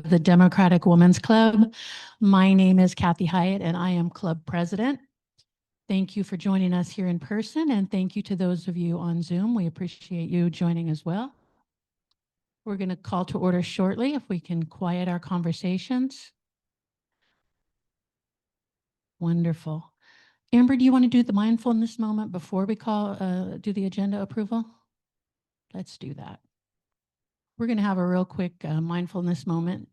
the Democratic Women's Club. My name is Kathy Hyatt and I am club president. Thank you for joining us here in person, and thank you to those of you on Zoom. We appreciate you joining as well. We're going to call to order shortly if we can quiet our conversations. Wonderful. Amber, do you want to do the mindfulness moment before we do the agenda approval? Let's do that. We're going to have a real quick mindfulness moment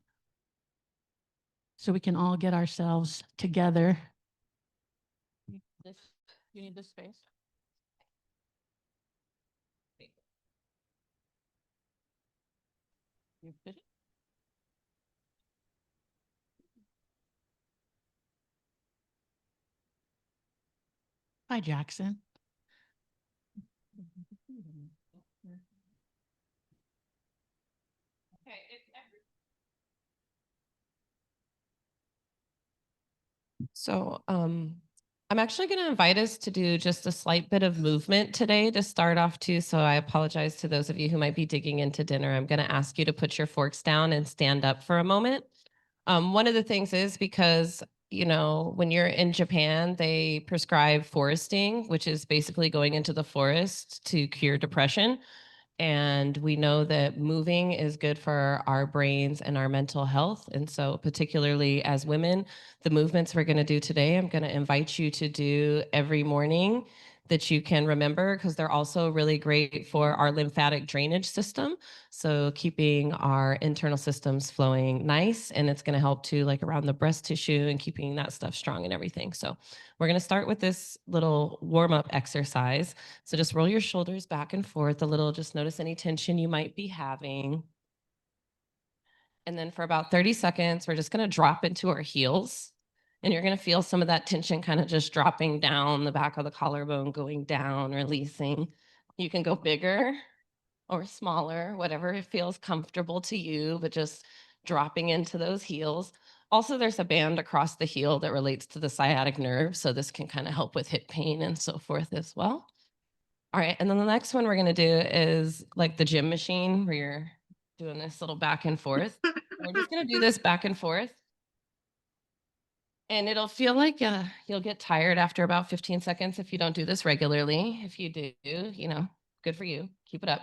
so we can all get ourselves together. You need this space? You fit it? Hi, Jackson. Okay, So I'm actually going to invite us to do just a slight bit of movement today to start off too. So I apologize to those of you who might be digging into dinner. I'm going to ask you to put your forks down and stand up for a moment. One of the things is because, you know, when you're in Japan, they prescribe foresting, which is basically going into the forest to cure depression. And we know that moving is good for our brains and our mental health. And so, particularly as women, the movements we're going to do today, I'm going to invite you to do every morning that you can remember, because they're also really great for our lymphatic drainage system. So keeping our internal systems flowing nice, and it's going to help too, like around the breast tissue and keeping that stuff strong and everything. So we're going to start with this little warm-up exercise. So just roll your shoulders back and forth a little. Just notice any tension you might be having. And then for about 30 seconds, we're just going to drop into our heels. And you're going to feel some of that tension kind of just dropping down the back of the collarbone, going down, releasing. You can go bigger or smaller, whatever it feels comfortable to you, but just dropping into those heels. Also, there's a band across the heel that relates to the sciatic nerve. So this can kind of help with hip pain and so forth as well. All right, and then the next one we're going to do is like the gym machine where you're doing this little back and forth. We're just going to do this back and forth. And it'll feel like you'll get tired after about 15 seconds if you don't do this regularly. If you do, you know, good for you. Keep it up.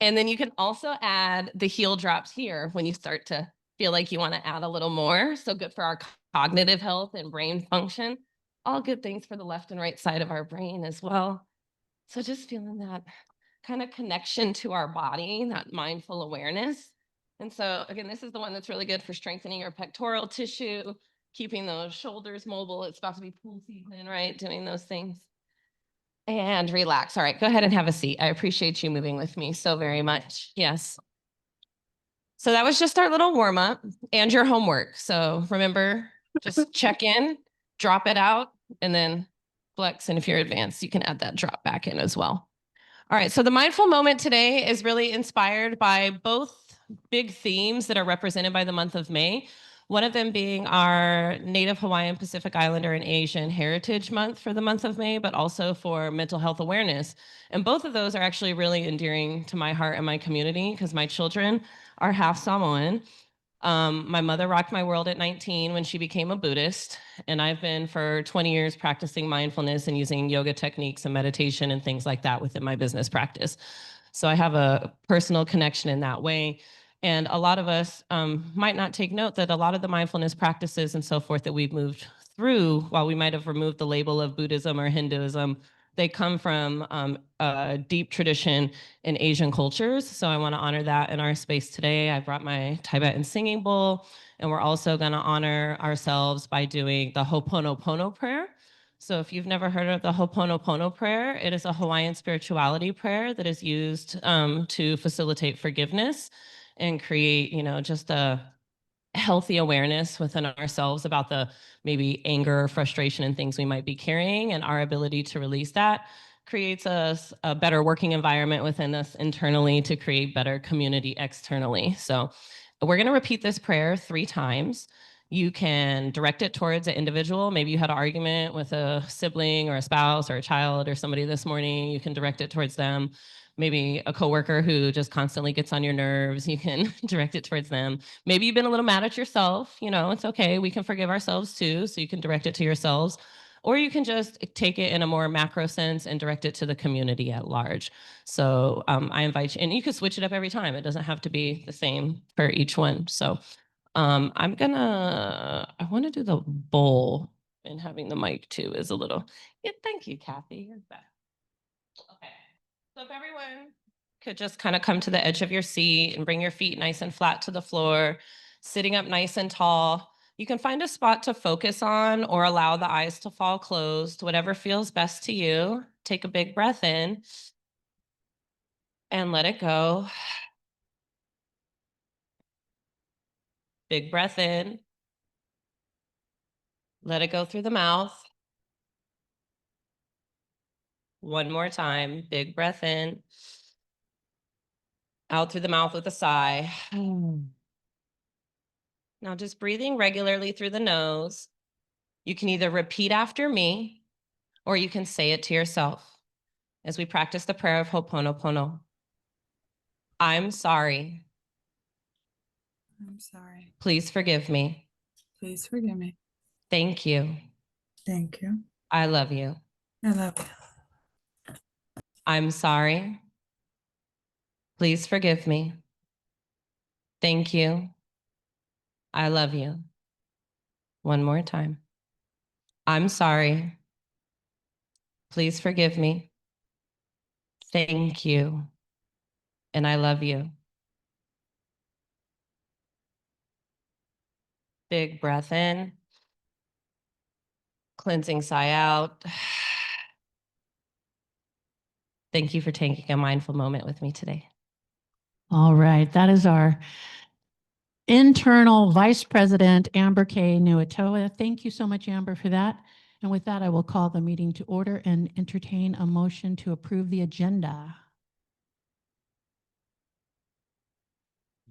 And then you can also add the heel drops here when you start to feel like you want to add a little more. So good for our cognitive health and brain function. All good things for the left and right side of our brain as well. So just feeling that kind of connection to our body, that mindful awareness. And so again, this is the one that's really good for strengthening your pectoral tissue, keeping those shoulders mobile. It's about to be pool season, right? Doing those things. And relax. All right, go ahead and have a seat. I appreciate you moving with me so very much. Yes. So that was just our little warm up and your homework. So remember, just check in, drop it out, and then flex. And if you're advanced, you can add that drop back in as well. All right, so the mindful moment today is really inspired by both big themes that are represented by the month of May. One of them being our Native Hawaiian, Pacific Islander, and Asian Heritage Month for the month of May, but also for mental health awareness. And both of those are actually really endearing to my heart and my community because my children are half Samoan. My mother rocked my world at 19 when she became a Buddhist, and I've been for 20 years practicing mindfulness and using yoga techniques and meditation and things like that within my business practice. So I have a personal connection in that way. And a lot of us might not take note that a lot of the mindfulness practices and so forth that we've moved through, while we might have removed the label of Buddhism or Hinduism, they come from a deep tradition in Asian cultures. So I want to honor that in our space today. I brought my Tibetan singing bowl, and we're also going to honor ourselves by doing the Ho'oponopono prayer. So if you've never heard of the Ho'oponopono prayer, it is a Hawaiian spirituality prayer that is used to facilitate forgiveness and create, you know, just a healthy awareness within ourselves about the maybe anger or frustration and things we might be carrying, and our ability to release that creates us a better working environment within us internally to create better community externally. So we're going to repeat this prayer 3 times. You can direct it towards an individual. Maybe you had an argument with a sibling or a spouse or a child or somebody this morning. You can direct it towards them. Maybe a coworker who just constantly gets on your nerves. You can direct it towards them. Maybe you've been a little mad at yourself. You know, it's okay. We can forgive ourselves too. So you can direct it to yourselves. Or you can just take it in a more macro sense and direct it to the community at large. So I invite you, and you can switch it up every time. It doesn't have to be the same for each one. So I want to do the bowl, and having the mic too is a little, yeah, thank you, Kathy. Here's that. Okay. So if everyone could just kind of come to the edge of your seat and bring your feet nice and flat to the floor, sitting up nice and tall. You can find a spot to focus on or allow the eyes to fall closed, whatever feels best to you. Take a big breath in and let it go. Big breath in. Let it go through the mouth. One more time. Big breath in. Out through the mouth with a sigh. Now just breathing regularly through the nose. You can either repeat after me or you can say it to yourself as we practice the prayer of Ho'oponopono. I'm sorry. I'm sorry. Please forgive me. Please forgive me. Thank you. Thank you. I love you. I love you. I'm sorry. Please forgive me. Thank you. I love you. One more time. I'm sorry. Please forgive me. Thank you. And I love you. Big breath in. Cleansing sigh out. Thank you for taking a mindful moment with me today. All right, that is our internal Vice President, Amber K. Nuatoa. Thank you so much, Amber, for that. And with that, I will call the meeting to order and entertain a motion to approve the agenda.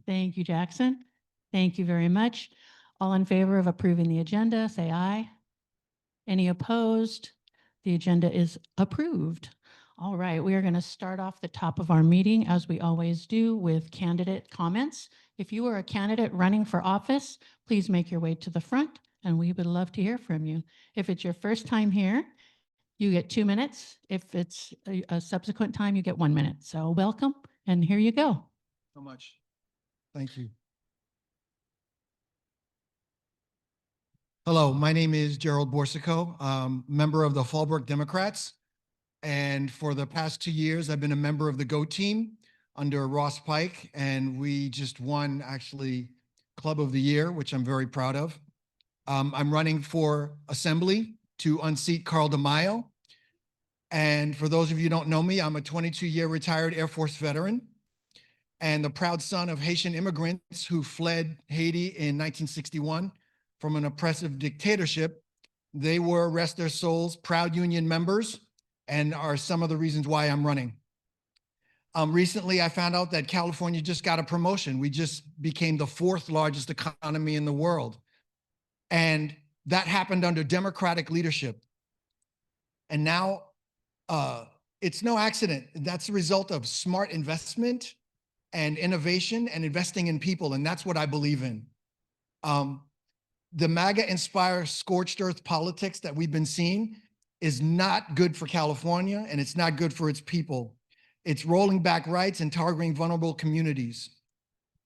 Thank you, Jackson. Thank you very much. All in favor of approving the agenda, say aye. Any opposed? The agenda is approved. All right, we are going to start off the top of our meeting, as we always do, with candidate comments. If you are a candidate running for office, please make your way to the front, and we would love to hear from you. If it's your first time here, you get 2 minutes. If it's a subsequent time, you get 1 minute. So welcome, and here you go. So much. Thank you. Hello, my name is Gerald Borsico, member of the Fallbrook Democrats. And for the past 2 years, I've been a member of the GO team under Ross Pike. And we just won actually Club of the Year, which I'm very proud of. I'm running for Assembly to unseat Carl DeMaio. And for those of you who don't know me, I'm a 22-year retired Air Force veteran and the proud son of Haitian immigrants who fled Haiti in 1961 from an oppressive dictatorship. They were, rest their souls, proud union members and are some of the reasons why I'm running. Recently, I found out that California just got a promotion. We just became the 4th largest economy in the world. And that happened under Democratic leadership. And now it's no accident. That's the result of smart investment and innovation and investing in people. And that's what I believe in. The MAGA-inspired scorched earth politics that we've been seeing is not good for California, and it's not good for its people. It's rolling back rights and targeting vulnerable communities.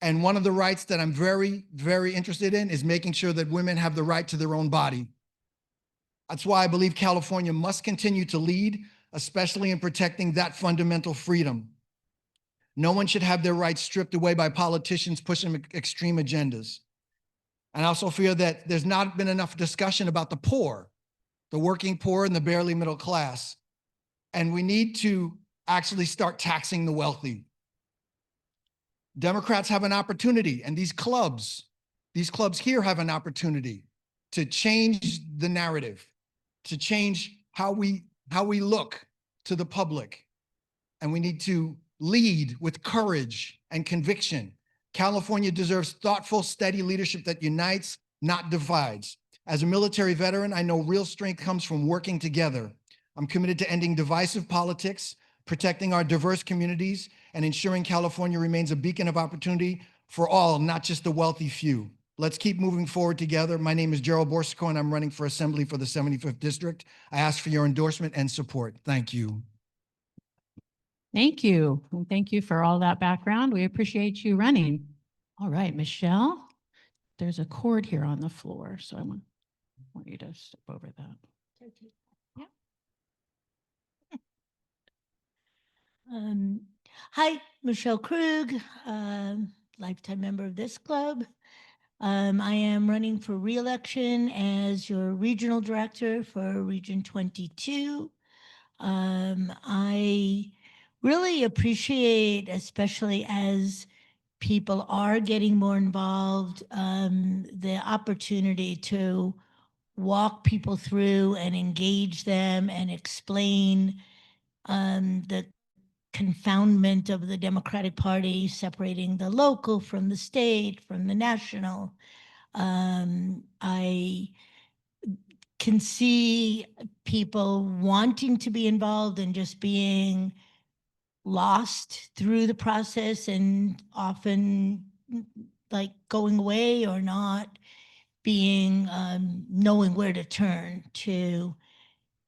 And one of the rights that I'm very, very interested in is making sure that women have the right to their own body. That's why I believe California must continue to lead, especially in protecting that fundamental freedom. No one should have their rights stripped away by politicians pushing extreme agendas. And I also feel that there's not been enough discussion about the poor, the working poor and the barely middle class. And we need to actually start taxing the wealthy. Democrats have an opportunity, and these clubs here have an opportunity to change the narrative, to change how we look to the public. And we need to lead with courage and conviction. California deserves thoughtful, steady leadership that unites not divides. As a military veteran, I know real strength comes from working together. I'm committed to ending divisive politics, protecting our diverse communities, and ensuring California remains a beacon of opportunity for all, not just the wealthy few. Let's keep moving forward together. My name is Gerald Borsico, and I'm running for Assembly for the 75th District. I ask for your endorsement and support. Thank you. Thank you. And thank you for all that background. We appreciate you running. All right, Michelle, there's a cord here on the floor, so I want you to step over that. Hi, Michelle Krug, lifetime member of this club. I am running for re-election as your regional director for Region 22. I really appreciate, especially as people are getting more involved, the opportunity to walk people through and engage them and explain the confoundment of the Democratic Party, separating the local from the state, from the national. I can see people wanting to be involved and just being lost through the process, and often like going away or not being knowing where to turn to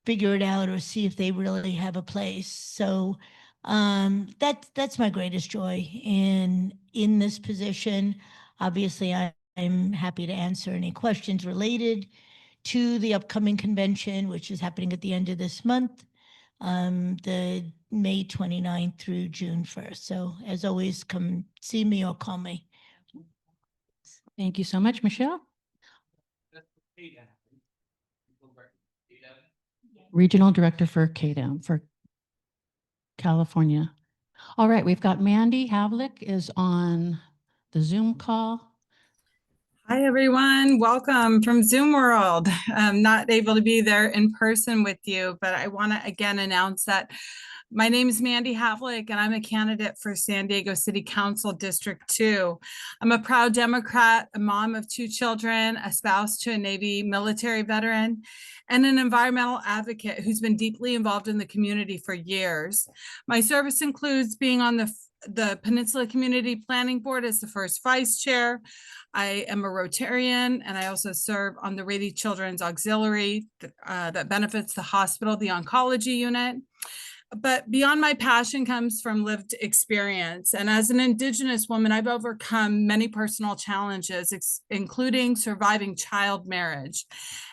figure it out or see if they really have a place. So that's my greatest joy in this position. Obviously, I'm happy to answer any questions related to the upcoming convention, which is happening at the end of this month, the May 29th through June 1st. So as always, come see me or call me. Thank you so much, Michelle. Regional Director for KDAM for California. All right, we've got Mandy Havlick is on the Zoom call. Hi, everyone. Welcome from Zoom world. I'm not able to be there in person with you, but I want to again announce that my name is Mandy Havlick, and I'm a candidate for San Diego City Council District 2. I'm a proud Democrat, a mom of 2 children, a spouse to a Navy military veteran, and an environmental advocate who's been deeply involved in the community for years. My service includes being on the Peninsula Community Planning Board as the first vice chair. I am a Rotarian, and I also serve on the Rady Children's Auxiliary that benefits the hospital, the oncology unit. But beyond my passion comes from lived experience. And as an Indigenous woman, I've overcome many personal challenges, including surviving child marriage.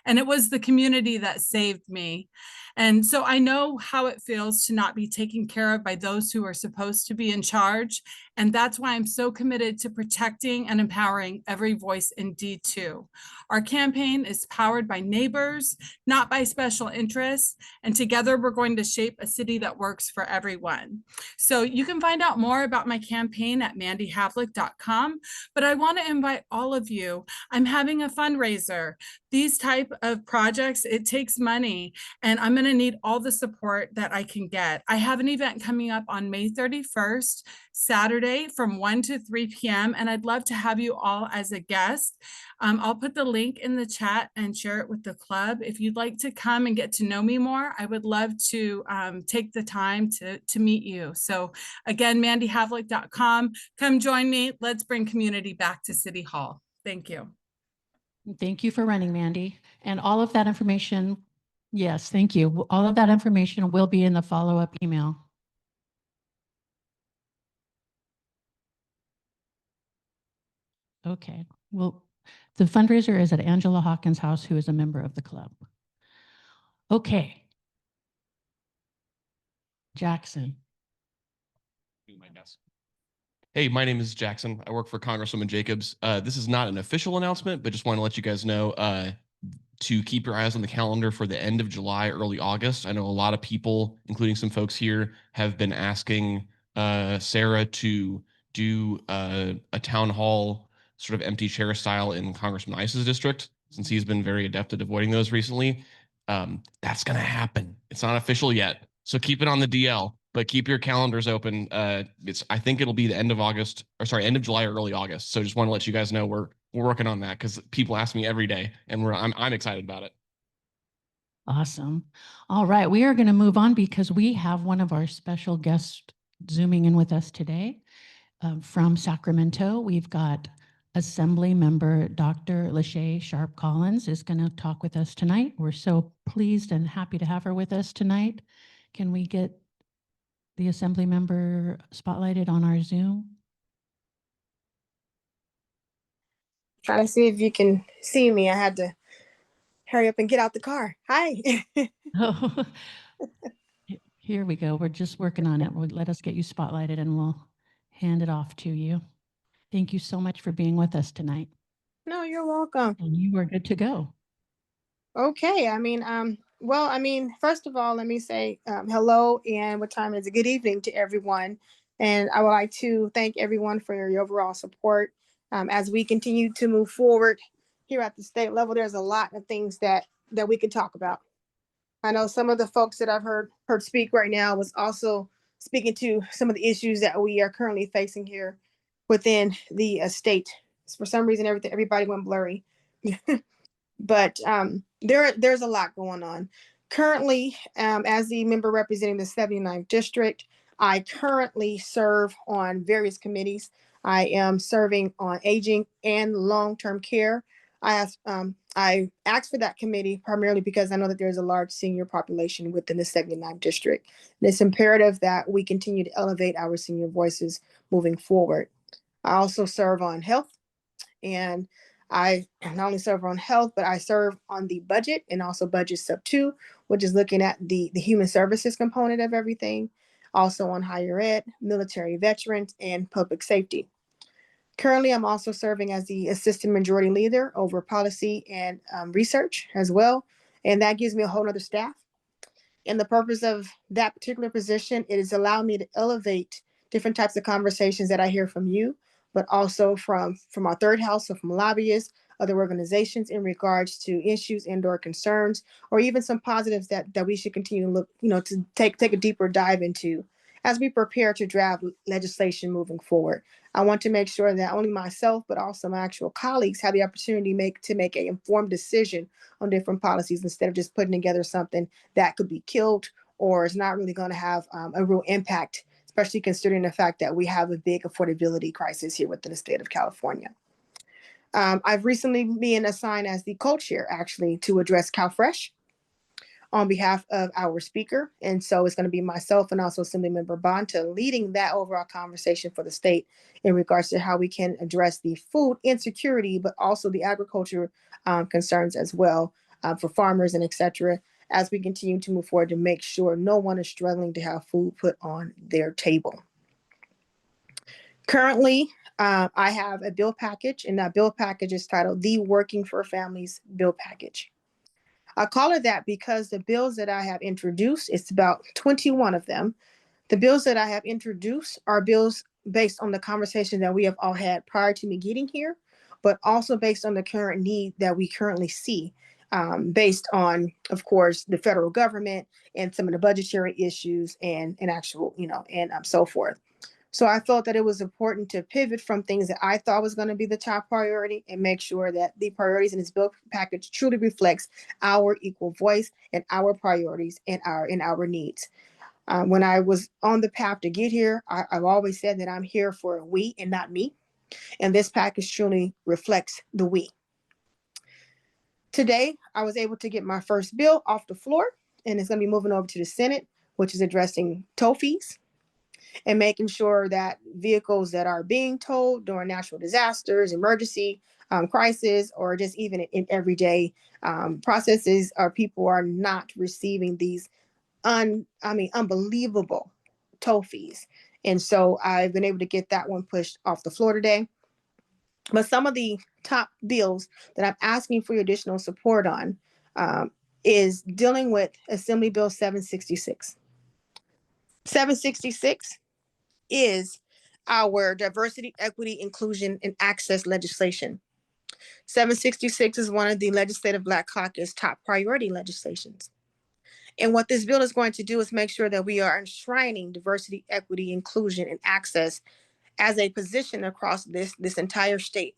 And it was the community that saved me. And so I know how it feels to not be taken care of by those who are supposed to be in charge. And that's why I'm so committed to protecting and empowering every voice in D2. Our campaign is powered by neighbors, not by special interests. And together we're going to shape a city that works for everyone. So you can find out more about my campaign at mandyhavlick.com. But I want to invite all of you. I'm having a fundraiser. These type of projects, it takes money, and I'm going to need all the support that I can get. I have an event coming up on May 31st, Saturday from 1 to 3 p.m. and I'd love to have you all as a guest. I'll put the link in the chat and share it with the club. If you'd like to come and get to know me more, I would love to take the time to meet you. So again, mandyhavlick.com. Come join me. Let's bring community back to City Hall. Thank you. Thank you for running, Mandy. And all of that information, yes, thank you. All of that information will be in the follow-up email. Okay, well, the fundraiser is at Angela Hawkins' house, who is a member of the club. Okay. Jackson. Do my best. Hey, my name is Jackson. I work for Congresswoman Jacobs. This is not an official announcement, but just want to let you guys know to keep your eyes on the calendar for the end of July, early August. I know a lot of people, including some folks here, have been asking Sarah to do a town hall sort of empty chair style in Congressman Ice's district, since he's been very adept at avoiding those recently. That's going to happen. It's not official yet, so keep it on the DL. But keep your calendars open. I think it'll be the end of August, or sorry, end of July or early August. So just want to let you guys know we're we're working on that because people ask me every day, and I'm excited about it. Awesome. All right, we are going to move on because we have one of our special guests Zooming in with us today from Sacramento. We've got Assemblymember Dr. LaShea Sharp Collins is going to talk with us tonight. We're so pleased and happy to have her with us tonight. Can we get the Assemblymember spotlighted on our Zoom? Trying to see if you can see me. I had to hurry up and get out the car. Hi. Oh, here we go. We're just working on it. Let us get you spotlighted and we'll hand it off to you. Thank you so much for being with us tonight. No, you're welcome. And you are good to go. Okay. First of all, let me say hello and what time is it? Good evening to everyone. And I would like to thank everyone for your overall support. As we continue to move forward here at the state level, there's a lot of things that we can talk about. I know some of the folks that I've heard speak right now was also speaking to some of the issues that we are currently facing here within the state. For some reason, everybody went blurry. But there's a lot going on. Currently, as the member representing the 79th District, I currently serve on various committees. I am serving on aging and long-term care. I asked for that committee primarily because I know that there's a large senior population within the 79th District. And it's imperative that we continue to elevate our senior voices moving forward. I also serve on health, and I not only serve on health, but I serve on the budget and also budget sub 2, which is looking at the human services component of everything. Also on higher ed, military veterans, and public safety. Currently, I'm also serving as the assistant majority leader over policy and research as well. And that gives me a whole other staff. And the purpose of that particular position, it has allowed me to elevate different types of conversations that I hear from you, but also from our third house, so from lobbyists, other organizations in regards to issues and/or concerns, or even some positives that we should continue to look, to take a deeper dive into as we prepare to draft legislation moving forward. I want to make sure that only myself, but also my actual colleagues have the opportunity to make an informed decision on different policies instead of just putting together something that could be killed or is not really going to have a real impact, especially considering the fact that we have a big affordability crisis here within the state of California. I've recently been assigned as the co-chair actually to address CalFresh on behalf of our speaker. And so it's going to be myself and also Assemblymember Bonta leading that overall conversation for the state in regards to how we can address the food insecurity, but also the agriculture concerns as well for farmers and et cetera, as we continue to move forward to make sure no one is struggling to have food put on their table. Currently, I have a bill package, and that bill package is titled the Working for Families Bill Package. I call it that because the bills that I have introduced, it's about 21 of them. The bills that I have introduced are bills based on the conversation that we have all had prior to me getting here, but also based on the current need that we currently see, based on, of course, the federal government and some of the budgetary issues and actual, and so forth. So I felt that it was important to pivot from things that I thought was going to be the top priority and make sure that the priorities in this bill package truly reflects our equal voice and our priorities and our needs. When I was on the path to get here, I've always said that I'm here for we and not me. And this package truly reflects the we. Today, I was able to get my first bill off the floor, and it's going to be moving over to the Senate, which is addressing toll fees and making sure that vehicles that are being towed during natural disasters, emergency crisis, or just even in everyday processes, or people are not receiving these unbelievable toll fees. And so I've been able to get that one pushed off the floor today. But some of the top bills that I'm asking for your additional support on is dealing with Assembly Bill 766. 766 is our diversity, equity, inclusion, and access legislation. 766 is one of the Legislative Black Caucus top priority legislations. And what this bill is going to do is make sure that we are enshrining diversity, equity, inclusion, and access as a position across this entire state.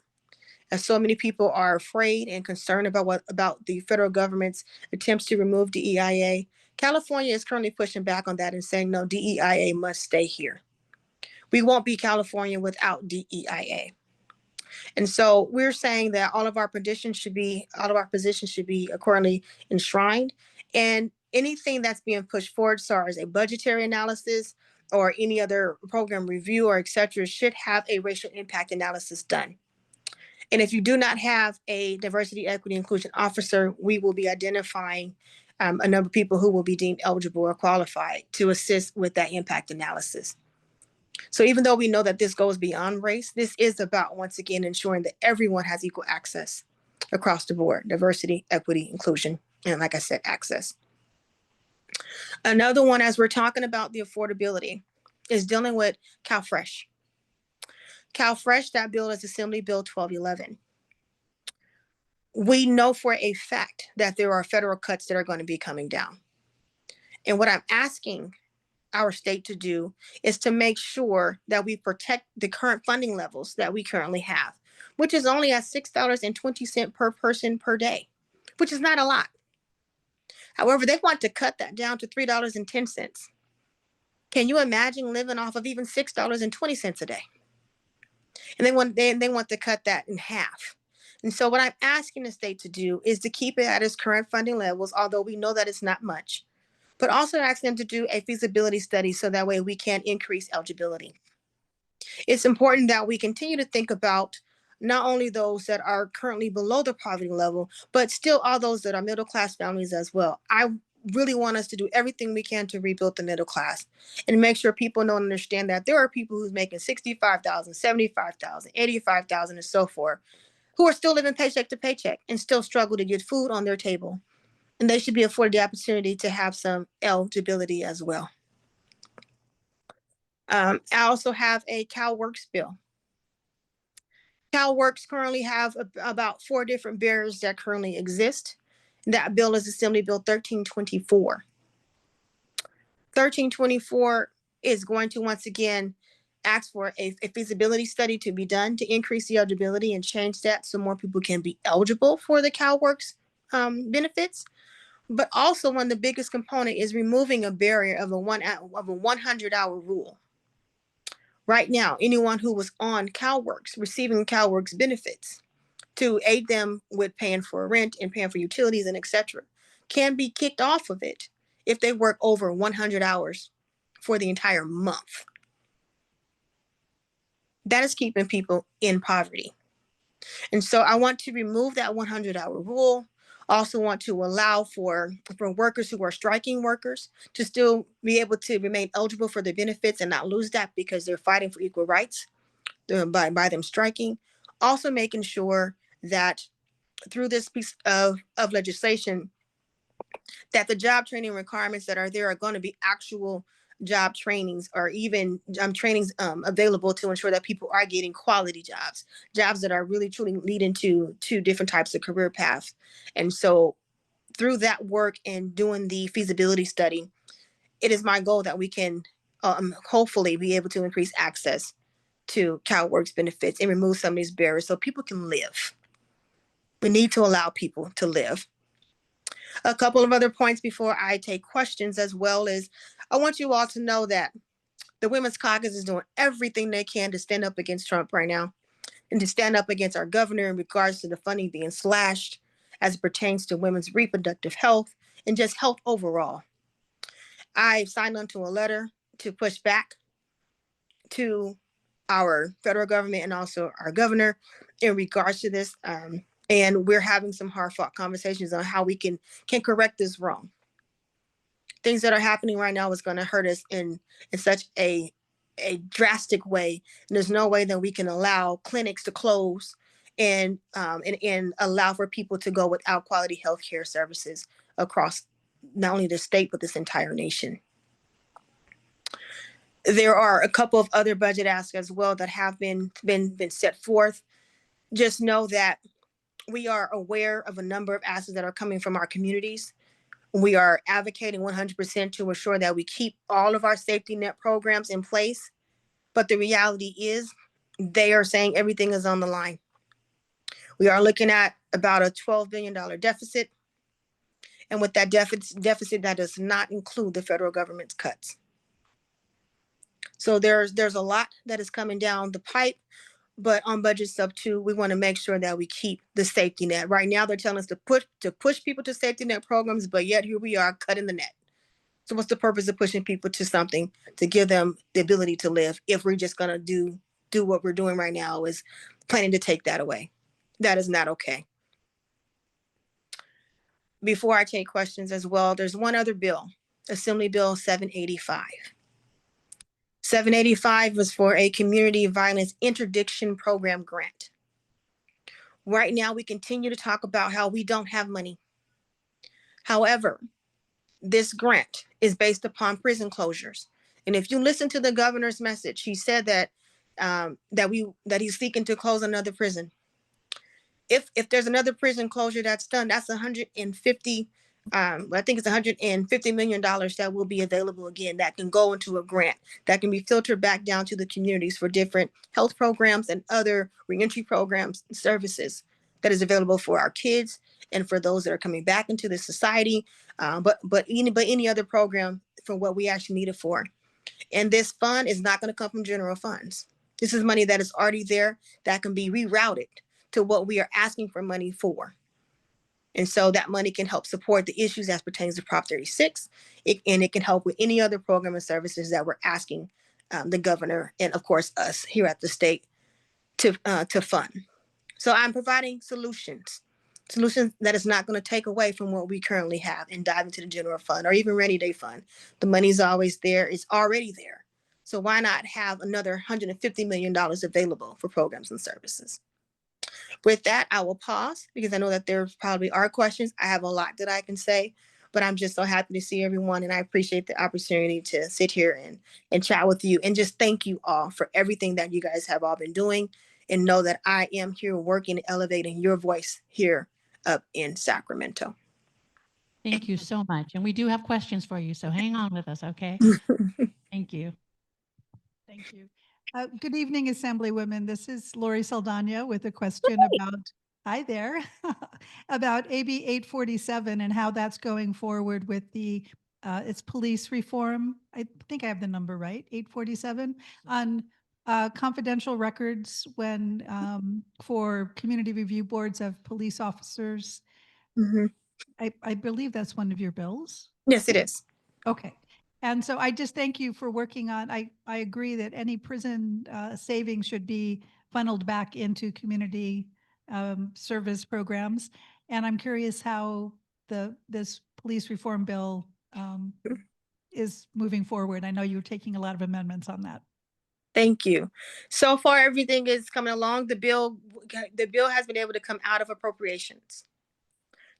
as so many people are afraid and concerned about the federal government's attempts to remove DEIA. California is currently pushing back on that and saying, no, DEIA must stay here. We won't be California without DEIA. And so we're saying that all of our positions should be accordingly enshrined. And anything that's being pushed forward, as far as a budgetary analysis or any other program review or et cetera, should have a racial impact analysis done. And if you do not have a diversity, equity, inclusion officer, we will be identifying a number of people who will be deemed eligible or qualified to assist with that impact analysis. So even though we know that this goes beyond race, this is about, once again, ensuring that everyone has equal access across the board: diversity, equity, inclusion, and, like I said, access. Another one, as we're talking about the affordability, is dealing with CalFresh. CalFresh, that bill is Assembly Bill 1211. We know for a fact that there are federal cuts that are going to be coming down. And what I'm asking our state to do is to make sure that we protect the current funding levels that we currently have, which is only at $6.20 per person per day, which is not a lot. However, they want to cut that down to $3.10. Can you imagine living off of even $6.20 a day? And they want to cut that in half. And so what I'm asking the state to do is to keep it at its current funding levels, although we know that it's not much, but also ask them to do a feasibility study so that way we can increase eligibility. It's important that we continue to think about not only those that are currently below the poverty level, but still all those that are middle class families as well. I really want us to do everything we can to rebuild the middle class and make sure people know and understand that there are people who's making $65,000, $75,000, $85,000, and so forth, who are still living paycheck to paycheck and still struggle to get food on their table. And they should be afforded the opportunity to have some eligibility as well. I also have a CalWorks bill. CalWorks currently have about 4 different barriers that currently exist. That bill is Assembly Bill 1324. 1324 is going to, once again, ask for a feasibility study to be done to increase the eligibility and change that so more people can be eligible for the CalWorks benefits. But also, one of the biggest component is removing a barrier of a 100-hour rule. Right now, anyone who was on CalWorks, receiving CalWorks benefits to aid them with paying for rent and paying for utilities and et cetera, can be kicked off of it if they work over 100 hours for the entire month. That is keeping people in poverty. And so I want to remove that 100-hour rule. Also want to allow for workers who are striking workers to still be able to remain eligible for the benefits and not lose that because they're fighting for equal rights by them striking. Also making sure that through this piece of legislation, that the job training requirements that are there are going to be actual job trainings or even trainings available to ensure that people are getting quality jobs that are really truly leading to different types of career paths. And so through that work and doing the feasibility study, it is my goal that we can hopefully be able to increase access to CalWorks benefits and remove some of these barriers so people can live. We need to allow people to live. A couple of other points before I take questions as well is I want you all to know that the Women's Caucus is doing everything they can to stand up against Trump right now and to stand up against our governor in regards to the funding being slashed as it pertains to women's reproductive health and just health overall. I signed onto a letter to push back to our federal government and also our governor in regards to this. And we're having some hard-fought conversations on how we can correct this wrong. Things that are happening right now is going to hurt us in such a drastic way. And there's no way that we can allow clinics to close and allow for people to go without quality healthcare services across not only the state, but this entire nation. There are a couple of other budget asks as well that have been set forth. Just know that we are aware of a number of asks that are coming from our communities. We are advocating 100% to ensure that we keep all of our safety net programs in place. But the reality is they are saying everything is on the line. We are looking at about a $12 billion deficit. And with that deficit, that does not include the federal government's cuts. So there's a lot that is coming down the pipe, but on budget sub 2, we want to make sure that we keep the safety net. Right now, they're telling us to push people to safety net programs, but yet here we are cutting the net. So what's the purpose of pushing people to something to give them the ability to live if we're just going to do what we're doing right now is planning to take that away? That is not okay. Before I take questions as well, there's one other bill, Assembly Bill 785. 785 was for a community violence interdiction program grant. Right now, we continue to talk about how we don't have money. However, this grant is based upon prison closures. And if you listen to the governor's message, he said that that he's seeking to close another prison. If there's another prison closure that's done, that's 150. I think it's $150 million that will be available again that can go into a grant that can be filtered back down to the communities for different health programs and other reentry programs and services that is available for our kids and for those that are coming back into the society, but any other program for what we actually need it for. And this fund is not going to come from general funds. This is money that is already there that can be rerouted to what we are asking for money for. And so that money can help support the issues as pertains to Prop 36, and it can help with any other program and services that we're asking the governor and, of course, us here at the state to fund. So I'm providing solutions that is not going to take away from what we currently have and dive into the general fund or even rainy day fund. The money's always there. It's already there. So why not have another $150 million available for programs and services? With that, I will pause because I know that there probably are questions. I have a lot that I can say, but I'm just so happy to see everyone. And I appreciate the opportunity to sit here and chat with you and just thank you all for everything that you guys have all been doing, and know that I am here working and elevating your voice here up in Sacramento. Thank you so much. And we do have questions for you, so hang on with us, okay? Thank you. Thank you. Good evening, Assemblywomen. This is Lori Saldana with a question about, hi there, about AB 847 and how that's going forward with the, it's police reform. I think I have the number right, 847, on confidential records when, for community review boards of police officers. Mhm. I believe that's one of your bills. Yes, it is. Okay. And so I just thank you for working on, I agree that any prison savings should be funneled back into community service programs. And I'm curious how this police reform bill is moving forward. I know you're taking a lot of amendments on that. Thank you. So far, everything is coming along. The bill has been able to come out of appropriations.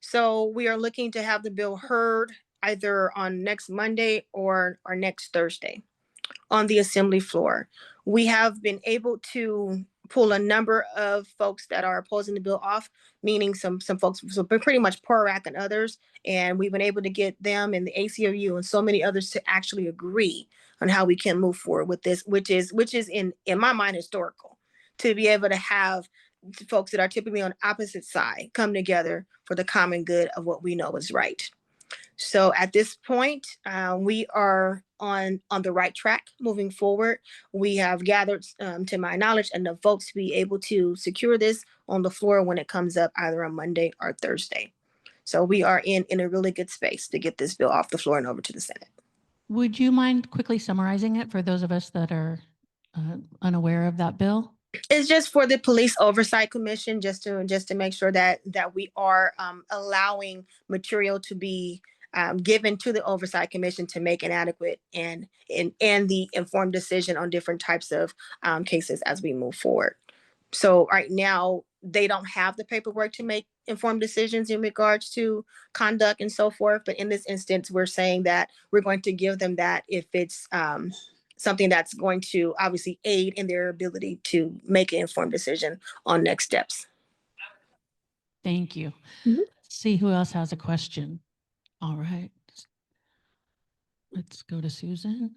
So we are looking to have the bill heard either on next Monday or next Thursday on the assembly floor. We have been able to pull a number of folks that are opposing the bill off, meaning some folks, so pretty much PORAC and others, and we've been able to get them and the ACLU and so many others to actually agree on how we can move forward with this, which is in my mind historical, to be able to have folks that are typically on the opposite side come together for the common good of what we know is right. So at this point, we are on the right track moving forward. We have gathered, to my knowledge, enough votes to be able to secure this on the floor when it comes up either on Monday or Thursday. So we are in a really good space to get this bill off the floor and over to the Senate. Would you mind quickly summarizing it for those of us that are unaware of that bill? It's just for the Police Oversight Commission, just to make sure that we are allowing material to be given to the Oversight Commission to make an adequate and the informed decision on different types of cases as we move forward. So right now, they don't have the paperwork to make informed decisions in regards to conduct and so forth. But in this instance, we're saying that we're going to give them that if it's something that's going to obviously aid in their ability to make an informed decision on next steps. Thank you. Mhm. Let's see who else has a question. All right. Let's go to Susan.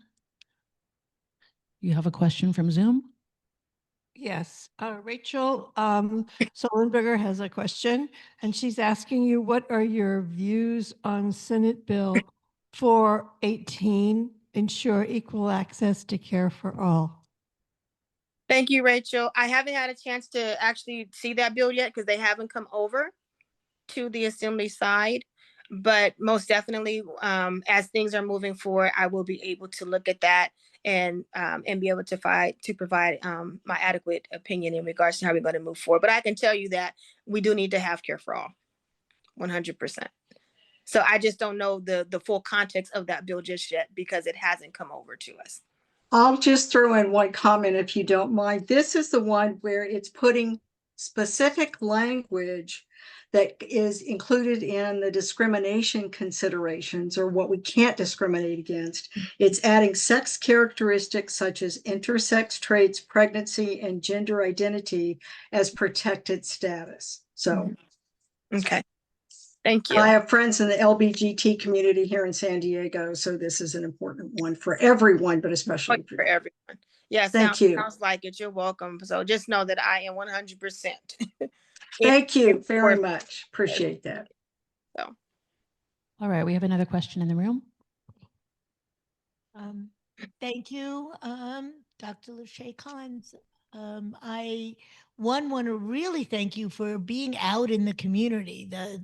You have a question from Zoom? Yes, Rachel Sullenberger has a question, and she's asking you, what are your views on Senate Bill 418, ensure equal access to care for all? Thank you, Rachel. I haven't had a chance to actually see that bill yet because they haven't come over to the Assembly side. But most definitely, as things are moving forward, I will be able to look at that and be able to provide my adequate opinion in regards to how we're going to move forward. But I can tell you that we do need to have care for all, 100%. So I just don't know the full context of that bill just yet because it hasn't come over to us. I'll just throw in one comment if you don't mind. This is the one where it's putting specific language that is included in the discrimination considerations or what we can't discriminate against. It's adding sex characteristics such as intersex traits, pregnancy, and gender identity as protected status. So, okay. Thank you. I have friends in the LBGT community here in San Diego, so this is an important one for everyone, but especially For everyone. Yeah, Thank you. Sounds like it. You're welcome. So just know that I am 100%. Thank you very much. Appreciate that. So. All right, we have another question in the room. Thank you, Dr. LaShea Collins. I want to really thank you for being out in the community. The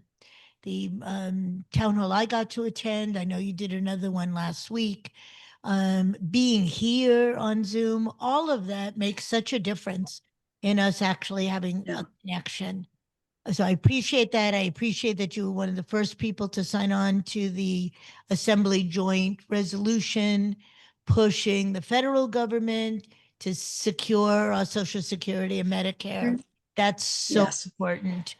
town hall I got to attend, I know you did another one last week. Being here on Zoom, all of that makes such a difference in us actually having a connection. So I appreciate that. I appreciate that you were one of the first people to sign on to the Assembly Joint Resolution pushing the federal government to secure our Social Security and Medicare. That's so important.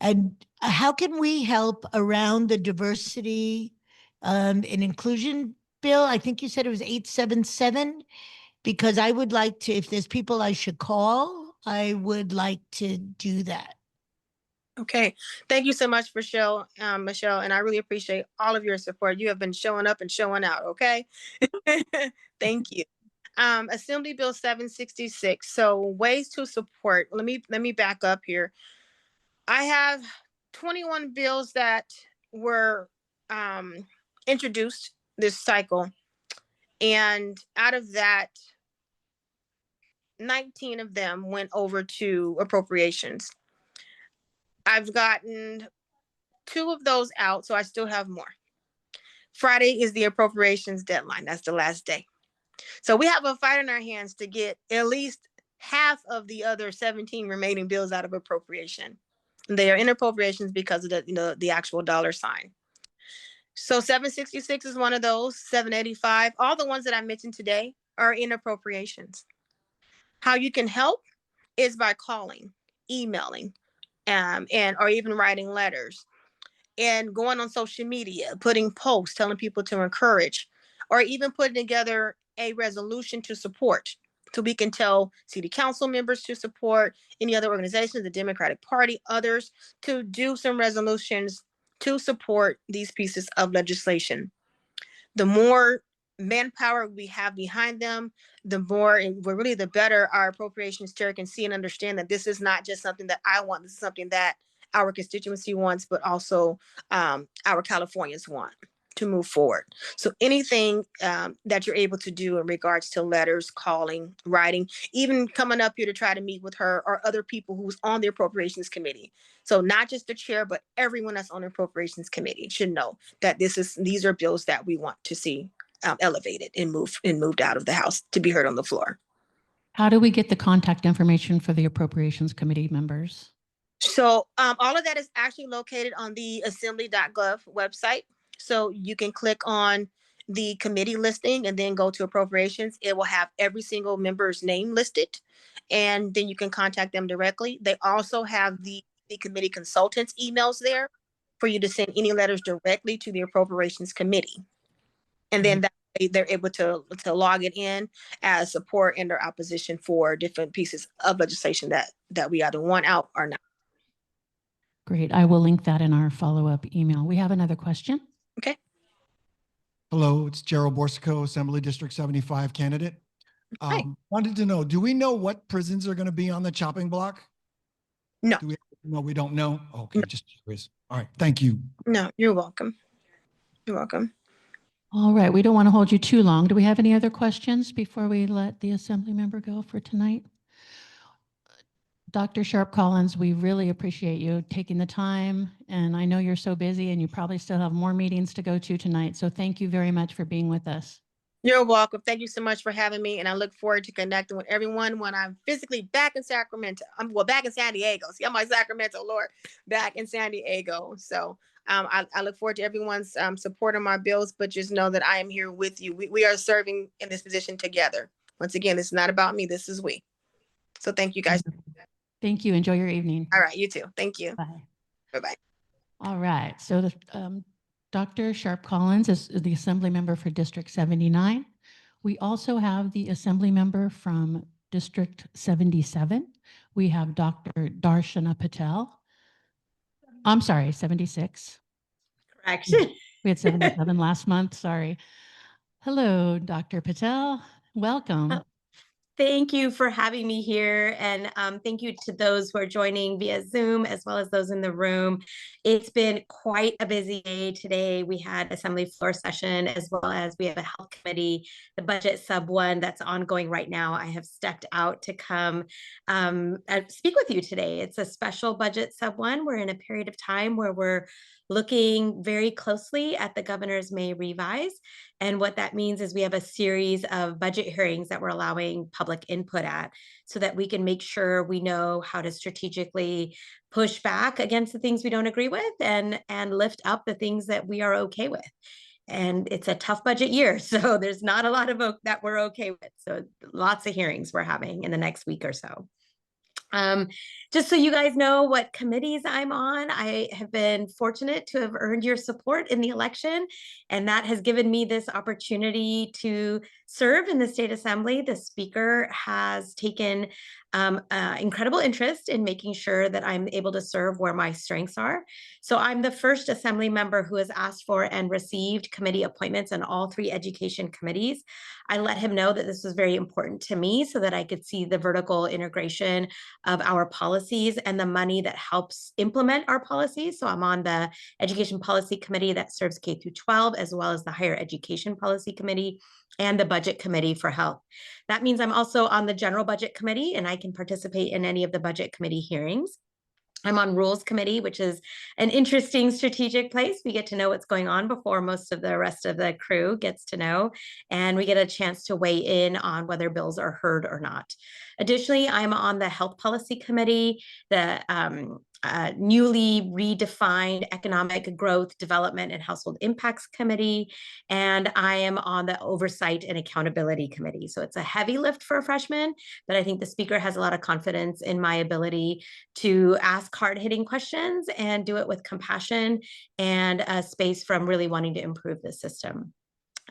And how can we help around the diversity and inclusion bill? I think you said it was 877, because I would like to, if there's people I should call, I would like to do that. Okay. Thank you so much, Michelle. And I really appreciate all of your support. You have been showing up and showing out. Okay. Thank you. Assembly Bill 766. So ways to support. Let me back up here. I have 21 bills that were introduced this cycle. And out of that, 19 of them went over to appropriations. I've gotten 2 of those out, so I still have more. Friday is the appropriations deadline. That's the last day. So we have a fight in our hands to get at least half of the other 17 remaining bills out of appropriation. They are in appropriations because of the actual dollar sign. So 766 is one of those, 785. All the ones that I mentioned today are in appropriations. How you can help is by calling, emailing, or even writing letters, and going on social media, putting posts, telling people to encourage, or even putting together a resolution to support. So we can tell city council members to support, any other organizations, the Democratic Party, others, to do some resolutions to support these pieces of legislation. The more manpower we have behind them, the better our appropriations chair can see and understand that this is not just something that I want. This is something that our constituency wants, but also our Californians want to move forward. So anything that you're able to do in regards to letters, calling, writing, even coming up here to try to meet with her or other people who's on the appropriations committee. So not just the chair, but everyone that's on the appropriations committee should know that these are bills that we want to see elevated and moved out of the House to be heard on the floor. How do we get the contact information for the appropriations committee members? So all of that is actually located on the assembly.gov website. So you can click on the committee listing and then go to appropriations. It will have every single member's name listed, and then you can contact them directly. They also have the committee consultants emails there for you to send any letters directly to the appropriations committee. And then that way they're able to log it in as support and or opposition for different pieces of legislation that we either want out or not. Great. I will link that in our follow-up email. We have another question. Okay. Hello, it's Gerald Borsico, Assembly District 75 candidate. Hi. Wanted to know, do we know what prisons are going to be on the chopping block? No. Do we? No, we don't know. Okay, just curious. All right, thank you. No, you're welcome. You're welcome. All right, we don't want to hold you too long. Do we have any other questions before we let the assembly member go for tonight? Dr. Sharp Collins, we really appreciate you taking the time, and I know you're so busy and you probably still have more meetings to go to tonight. So thank you very much for being with us. You're welcome. Thank you so much for having me, and I look forward to connecting with everyone when I'm physically back in Sacramento. I'm back in San Diego. See, I'm like Sacramento, Lord, back in San Diego. So I look forward to everyone's support on my bills, but just know that I am here with you. We are serving in this position together. Once again, this is not about me. This is we. So thank you guys. Thank you. Enjoy your evening. All right, you too. Thank you. Bye. Bye-bye. All right. So Dr. Sharp Collins is the assembly member for District 79. We also have the assembly member from District 77. We have Dr. Darshana Patel. I'm sorry, 76. Correct. We had 77 last month. Sorry. Hello, Dr. Patel. Welcome. Thank you for having me here. And thank you to those who are joining via Zoom, as well as those in the room. It's been quite a busy day today. We had assembly floor session, as well as we have a health committee, the budget sub one that's ongoing right now. I have stepped out to come speak with you today. It's a special budget sub one. We're in a period of time where we're looking very closely at the governor's May revise. And what that means is we have a series of budget hearings that we're allowing public input at, so that we can make sure we know how to strategically push back against the things we don't agree with and lift up the things that we are okay with. And it's a tough budget year, so there's not a lot of that we're okay with. So lots of hearings we're having in the next week or so. Just so you guys know what committees I'm on, I have been fortunate to have earned your support in the election, and that has given me this opportunity to serve in the state assembly. The speaker has taken incredible interest in making sure that I'm able to serve where my strengths are. So I'm the first assembly member who has asked for and received committee appointments on all 3 education committees. I let him know that this was very important to me so that I could see the vertical integration of our policies and the money that helps implement our policies. So I'm on the Education Policy Committee that serves K through 12, as well as the Higher Education Policy Committee and the Budget Committee for Health. That means I'm also on the General Budget Committee, and I can participate in any of the Budget Committee hearings. I'm on Rules Committee, which is an interesting strategic place. We get to know what's going on before most of the rest of the crew gets to know, and we get a chance to weigh in on whether bills are heard or not. Additionally, I'm on the Health Policy Committee, the newly redefined Economic Growth, Development, and Household Impacts Committee, and I am on the Oversight and Accountability Committee. So it's a heavy lift for a freshman, but I think the speaker has a lot of confidence in my ability to ask hard-hitting questions and do it with compassion and a space from really wanting to improve the system.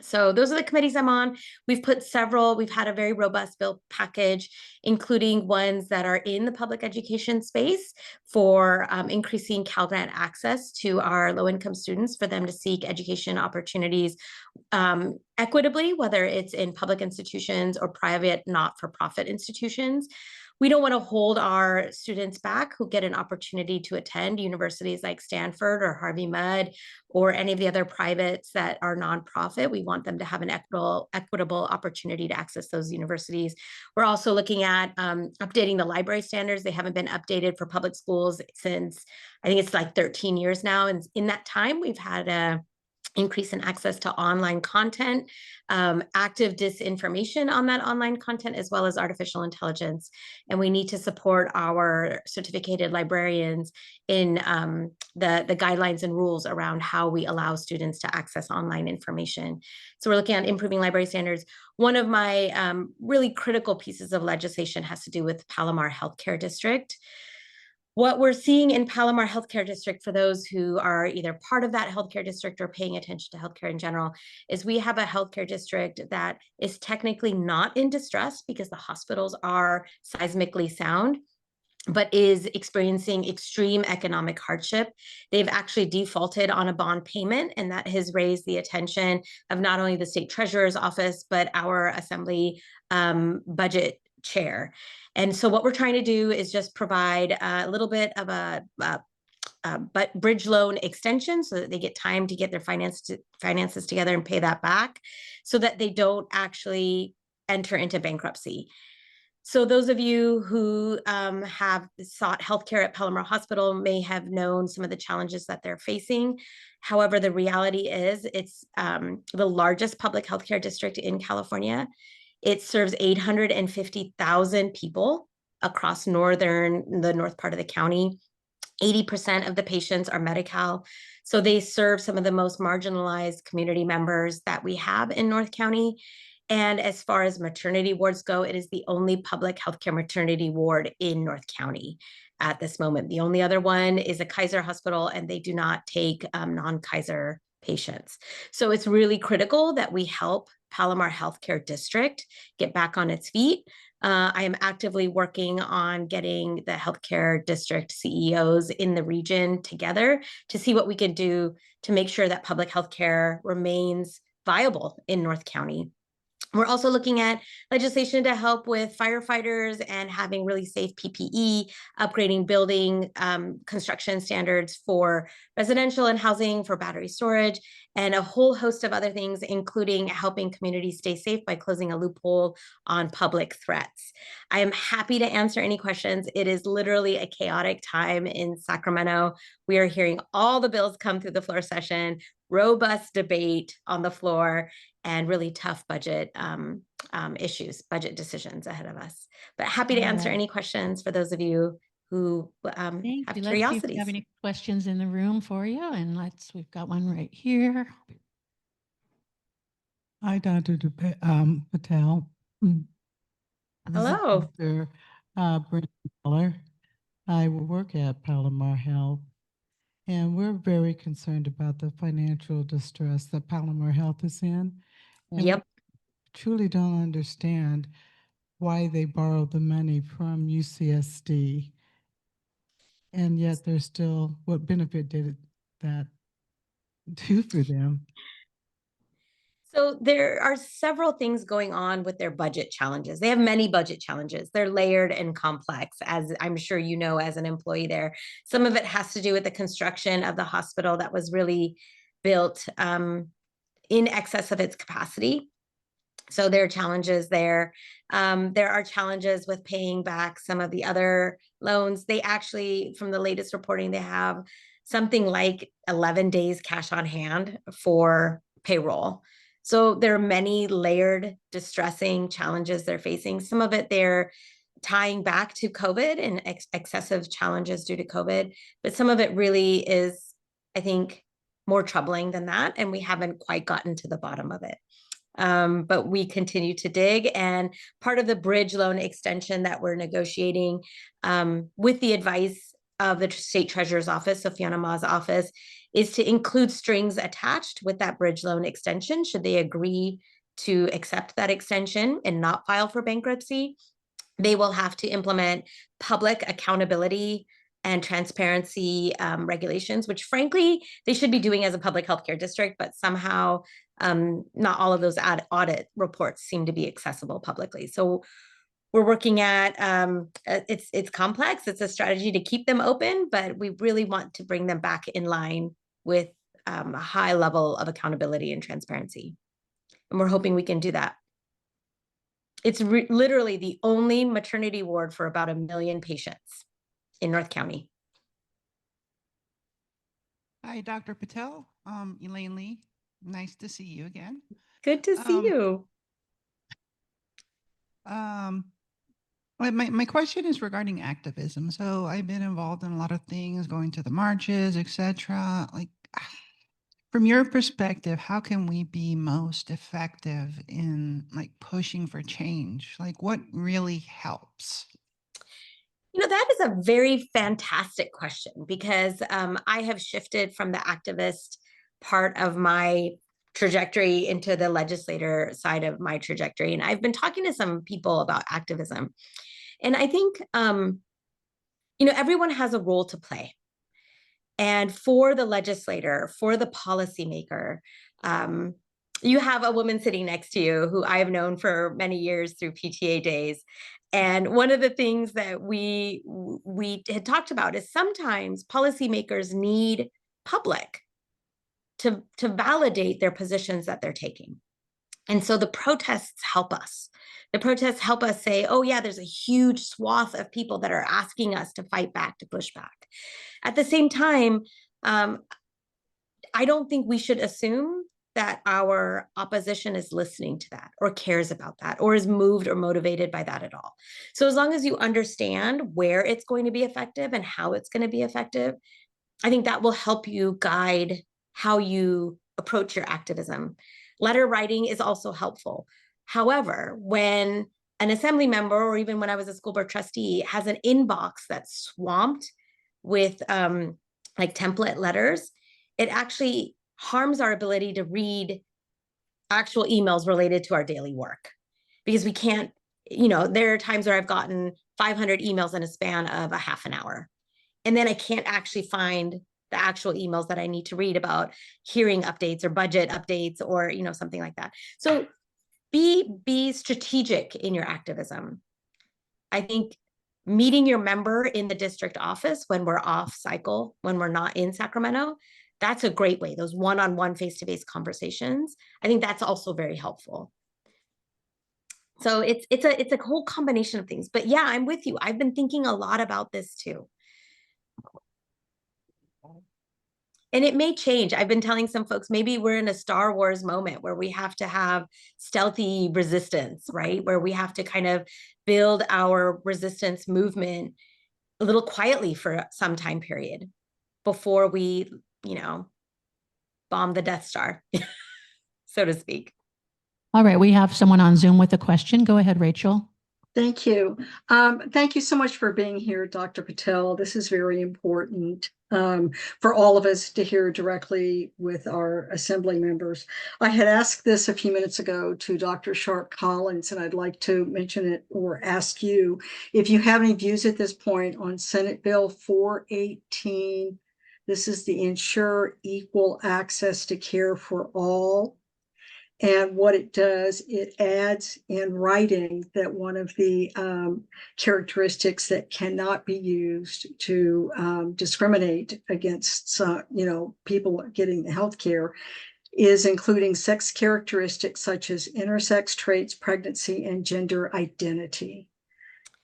So those are the committees I'm on. We've had a very robust bill package, including ones that are in the public education space for increasing Cal Grant access to our low-income students for them to seek education opportunities equitably, whether it's in public institutions or private not-for-profit institutions. We don't want to hold our students back who get an opportunity to attend universities like Stanford or Harvey Mudd or any of the other privates that are nonprofit. We want them to have an equitable opportunity to access those universities. We're also looking at updating the library standards. They haven't been updated for public schools since, I think it's like 13 years now. And in that time, we've had a increase in access to online content, active disinformation on that online content, as well as artificial intelligence. And we need to support our certificated librarians in the guidelines and rules around how we allow students to access online information. So we're looking at improving library standards. One of my really critical pieces of legislation has to do with Palomar Healthcare District. What we're seeing in Palomar Healthcare District, for those who are either part of that healthcare district or paying attention to healthcare in general, is we have a healthcare district that is technically not in distress because the hospitals are seismically sound. but is experiencing extreme economic hardship. They've actually defaulted on a bond payment, and that has raised the attention of not only the state treasurer's office, but our assembly budget chair. And so what we're trying to do is just provide a little bit of a but bridge loan extension so that they get time to get their finances together and pay that back so that they don't actually enter into bankruptcy. So those of you who have sought healthcare at Palomar Hospital may have known some of the challenges that they're facing. However, the reality is it's the largest public healthcare district in California. It serves 850,000 people across the north part of the county. 80% of the patients are Medi-Cal. So they serve some of the most marginalized community members that we have in North County. And as far as maternity wards go, it is the only public healthcare maternity ward in North County at this moment. The only other one is a Kaiser hospital, and they do not take non-Kaiser patients. So it's really critical that we help Palomar Healthcare District get back on its feet. I am actively working on getting the healthcare district CEOs in the region together to see what we can do to make sure that public healthcare remains viable in North County. We're also looking at legislation to help with firefighters and having really safe PPE, upgrading building construction standards for residential and housing, for battery storage, and a whole host of other things, including helping communities stay safe by closing a loophole on public threats. I am happy to answer any questions. It is literally a chaotic time in Sacramento. We are hearing all the bills come through the floor session, robust debate on the floor, and really tough budget issues, budget decisions ahead of us. But happy to answer any questions for those of you who have Thank you. Let's see if we curiosities. have any questions in the room for you. And we've got one right here. Hi, Dr. Patel. This is Hello. Dr. Brenda Miller. I work at Palomar Health, and we're very concerned about the financial distress that Palomar Health is in. And Yep. we truly don't understand why they borrowed the money from UCSD. And yet there's still, what benefit did that do for them? So there are several things going on with their budget challenges. They have many budget challenges. They're layered and complex, as I'm sure you know as an employee there. Some of it has to do with the construction of the hospital that was really built in excess of its capacity. So there are challenges there. There are challenges with paying back some of the other loans. They actually, from the latest reporting, they have something like 11 days cash on hand for payroll. So there are many layered, distressing challenges they're facing. Some of it they're tying back to COVID and excessive challenges due to COVID, but some of it really is, I think, more troubling than that, and we haven't quite gotten to the bottom of it. But we continue to dig, and part of the bridge loan extension that we're negotiating with the advice of the state treasurer's office, so Fiona Ma's office, is to include strings attached with that bridge loan extension should they agree to accept that extension and not file for bankruptcy. They will have to implement public accountability and transparency regulations, which frankly, they should be doing as a public healthcare district, but somehow not all of those audit reports seem to be accessible publicly. So we're working at, it's complex. It's a strategy to keep them open, but we really want to bring them back in line with a high level of accountability and transparency. And we're hoping we can do that. It's literally the only maternity ward for about 1 million patients in North County. Hi, Dr. Patel. Elaine Lee. Nice to see you again. Good to see you. My question is regarding activism. So I've been involved in a lot of things, going to the marches, etc. Like, from your perspective, how can we be most effective in like pushing for change? Like, what really helps? You know, that is a very fantastic question, because I have shifted from the activist part of my trajectory into the legislator side of my trajectory. And I've been talking to some people about activism. And I think everyone has a role to play. And for the legislator, for the policymaker, you have a woman sitting next to you who I have known for many years through PTA days. And one of the things that we had talked about is sometimes policymakers need public to validate their positions that they're taking. And so the protests help us. The protests help us say, oh yeah, there's a huge swath of people that are asking us to fight back, to push back. At the same time, I don't think we should assume that our opposition is listening to that or cares about that or is moved or motivated by that at all. So as long as you understand where it's going to be effective and how it's going to be effective, I think that will help you guide how you approach your activism. Letter writing is also helpful. However, when an assembly member, or even when I was a school board trustee, has an inbox that's swamped with like template letters, it actually harms our ability to read actual emails related to our daily work, because we can't, there are times where I've gotten 500 emails in a span of a half an hour, and then I can't actually find the actual emails that I need to read about hearing updates or budget updates or, something like that. So be strategic in your activism. I think meeting your member in the district office when we're off cycle, when we're not in Sacramento, that's a great way. Those one-on-one face-to-face conversations, I think that's also very helpful. So it's a whole combination of things. But yeah, I'm with you. I've been thinking a lot about this too. And it may change. I've been telling some folks, maybe we're in a Star Wars moment where we have to have stealthy resistance, right? Where we have to kind of build our resistance movement a little quietly for some time period before we, bomb the Death Star, so to speak. All right, we have someone on Zoom with a question. Go ahead, Rachel. Thank you. Thank you so much for being here, Dr. Patel. This is very important for all of us to hear directly with our assembly members. I had asked this a few minutes ago to Dr. Sharp Collins, and I'd like to mention it or ask you if you have any views at this point on Senate Bill 418. This is the Ensure Equal Access to Care for All. And what it does, it adds in writing that one of the characteristics that cannot be used to discriminate against, people getting the health care is including sex characteristics such as intersex traits, pregnancy, and gender identity.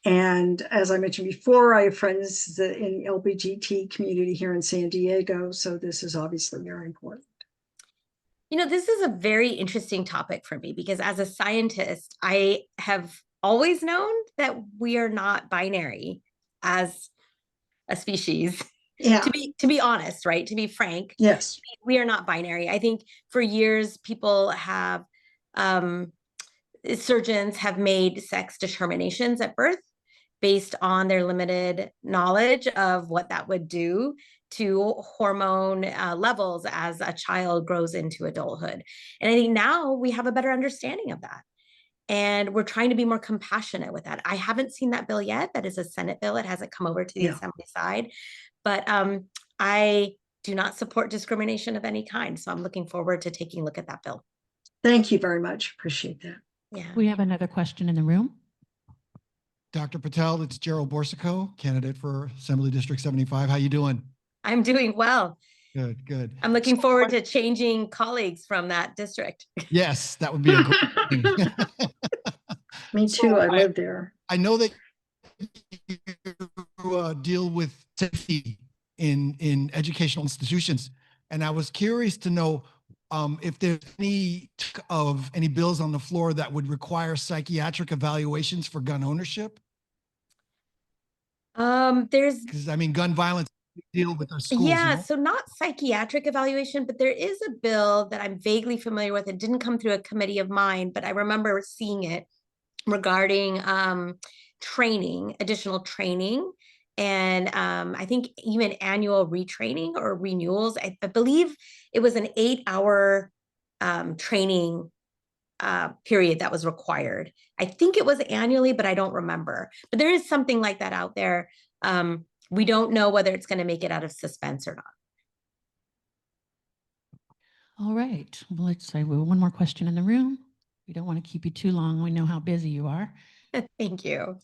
And as I mentioned before, I have friends in the LGBT community here in San Diego, so this is obviously very important. This is a very interesting topic for me because as a scientist, I have always known that we are not binary as a species. Yeah. To be honest, right? To be frank. Yes. We are not binary. I think for years people have, surgeons have made sex determinations at birth based on their limited knowledge of what that would do to hormone levels as a child grows into adulthood. And I think now we have a better understanding of that. And we're trying to be more compassionate with that. I haven't seen that bill yet. That is a Senate bill. It hasn't come over to the Assembly side. But I do not support discrimination of any kind. So I'm looking forward to taking a look at that bill. Thank you very much. Appreciate that. Yeah. We have another question in the room. Dr. Patel, it's Gerald Borsico, candidate for Assembly District 75. How you doing? I'm doing well. Good, good. I'm looking forward to changing colleagues from that district. Yes, that would be a great thing. Me too. I live there. I know that you deal with safety in educational institutions, and I was curious to know if there's any bills on the floor that would require psychiatric evaluations for gun ownership. Because gun violence deal with our schools. Yeah, so not psychiatric evaluation, but there is a bill that I'm vaguely familiar with. It didn't come through a committee of mine, but I remember seeing it regarding training, additional training, and I think even annual retraining or renewals. I believe it was an 8-hour training period that was required. I think it was annually, but I don't remember. But there is something like that out there. We don't know whether it's going to make it out of suspense or All right. Well, let's say one more question in the room. We don't want to keep you too long. We know how busy you are. not. Thank you.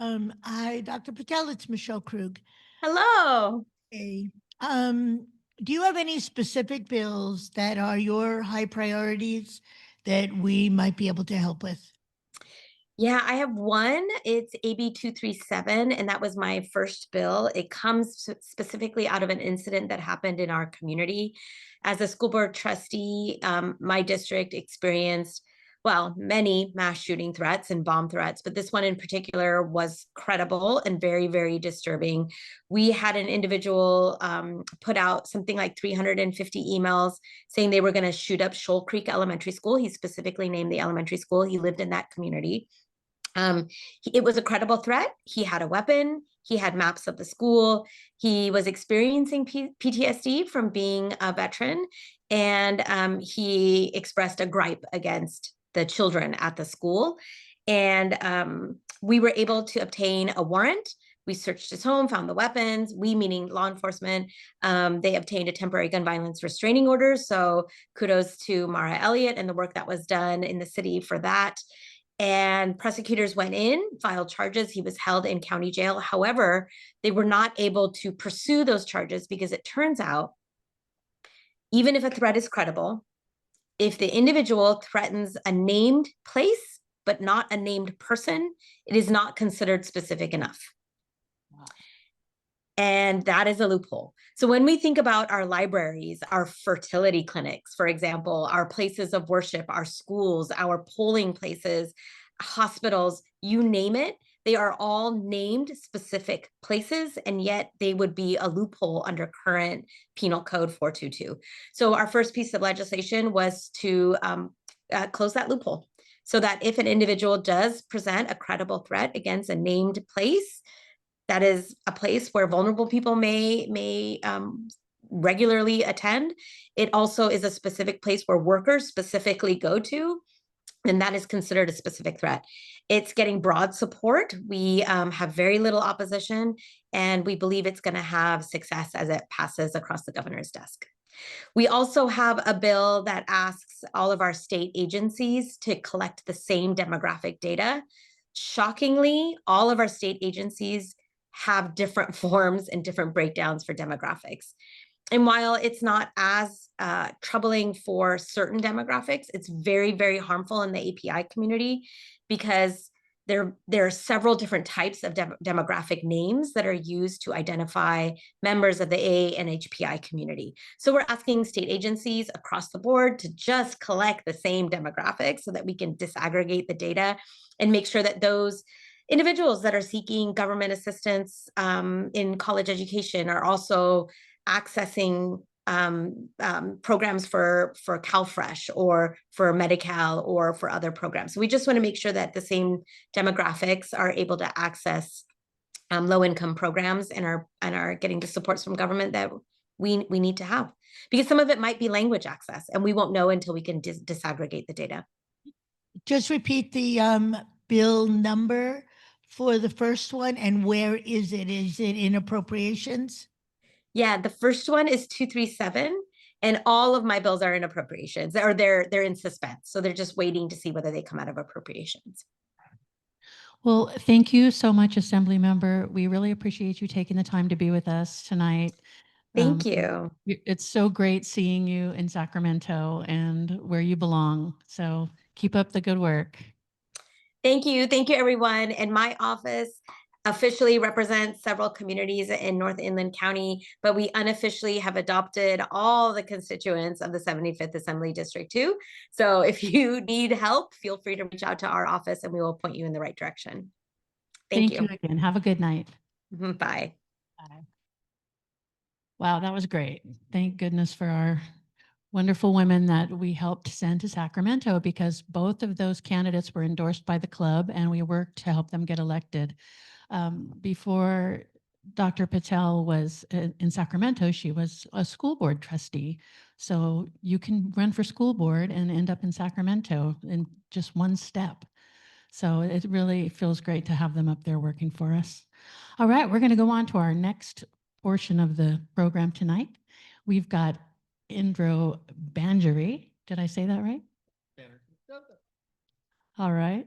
Hi, Dr. Patel, it's Michelle Krug. Hello. Hey, do you have any specific bills that are your high priorities that we might be able to help with? Yeah, I have one. It's AB 237, and that was my first bill. It comes specifically out of an incident that happened in our community. As a school board trustee, my district experienced, well, many mass shooting threats and bomb threats, but this one in particular was credible and very, very disturbing. We had an individual put out something like 350 emails saying they were going to shoot up Shoal Creek Elementary School. He specifically named the elementary school. He lived in that community. It was a credible threat. He had a weapon. He had maps of the school. He was experiencing PTSD from being a veteran, and he expressed a gripe against the children at the school. And we were able to obtain a warrant. We searched his home, found the weapons. We, meaning law enforcement, they obtained a temporary gun violence restraining order. So kudos to Mara Elliott and the work that was done in the city for that. And prosecutors went in, filed charges. He was held in county jail. However, they were not able to pursue those charges because it turns out, even if a threat is credible, if the individual threatens a named place, but not a named person, it is not considered specific enough. And that is a loophole. So when we think about our libraries, our fertility clinics, for example, our places of worship, our schools, our polling places, hospitals, you name it, they are all named specific places, and yet they would be a loophole under current Penal Code 422. So our first piece of legislation was to close that loophole so that if an individual does present a credible threat against a named place, that is a place where vulnerable people may regularly attend. It also is a specific place where workers specifically go to, and that is considered a specific threat. It's getting broad support. We have very little opposition, and we believe it's going to have success as it passes across the governor's desk. We also have a bill that asks all of our state agencies to collect the same demographic data. Shockingly, all of our state agencies have different forms and different breakdowns for demographics. And while it's not as troubling for certain demographics, it's very, very harmful in the API community because there are several different types of demographic names that are used to identify members of the AA and HPI community. So we're asking state agencies across the board to just collect the same demographics so that we can disaggregate the data and make sure that those individuals that are seeking government assistance in college education are also accessing programs for CalFresh or for Medi-Cal or for other programs. So we just want to make sure that the same demographics are able to access low-income programs and are getting the supports from government that we need to have. Because some of it might be language access, and we won't know until we can disaggregate the data. Just repeat the bill number for the first one, and where is it? Is it in appropriations? Yeah, the first one is 237, and all of my bills are in appropriations, or they're in suspense. So they're just waiting to see whether they come out of appropriations. Well, thank you so much, Assemblymember. We really appreciate you taking the time to be with us tonight. Thank you. It's so great seeing you in Sacramento and where you belong. So keep up the good work. Thank you. Thank you, everyone. And my office officially represents several communities in North Inland County, but we unofficially have adopted all the constituents of the 75th Assembly District too. So if you need help, feel free to reach out to our office and we will point you in the right direction. Thank you. Thank you again. Have a good night. Bye. Bye. Wow, that was great. Thank goodness for our wonderful women that we helped send to Sacramento, because both of those candidates were endorsed by the club and we worked to help them get elected. Before Dr. Patel was in Sacramento, she was a school board trustee. So you can run for school board and end up in Sacramento in just one step. So it really feels great to have them up there working for us. All right, we're going to go on to our next portion of the program tonight. We've got Bannerjee. Did I say that right? All right.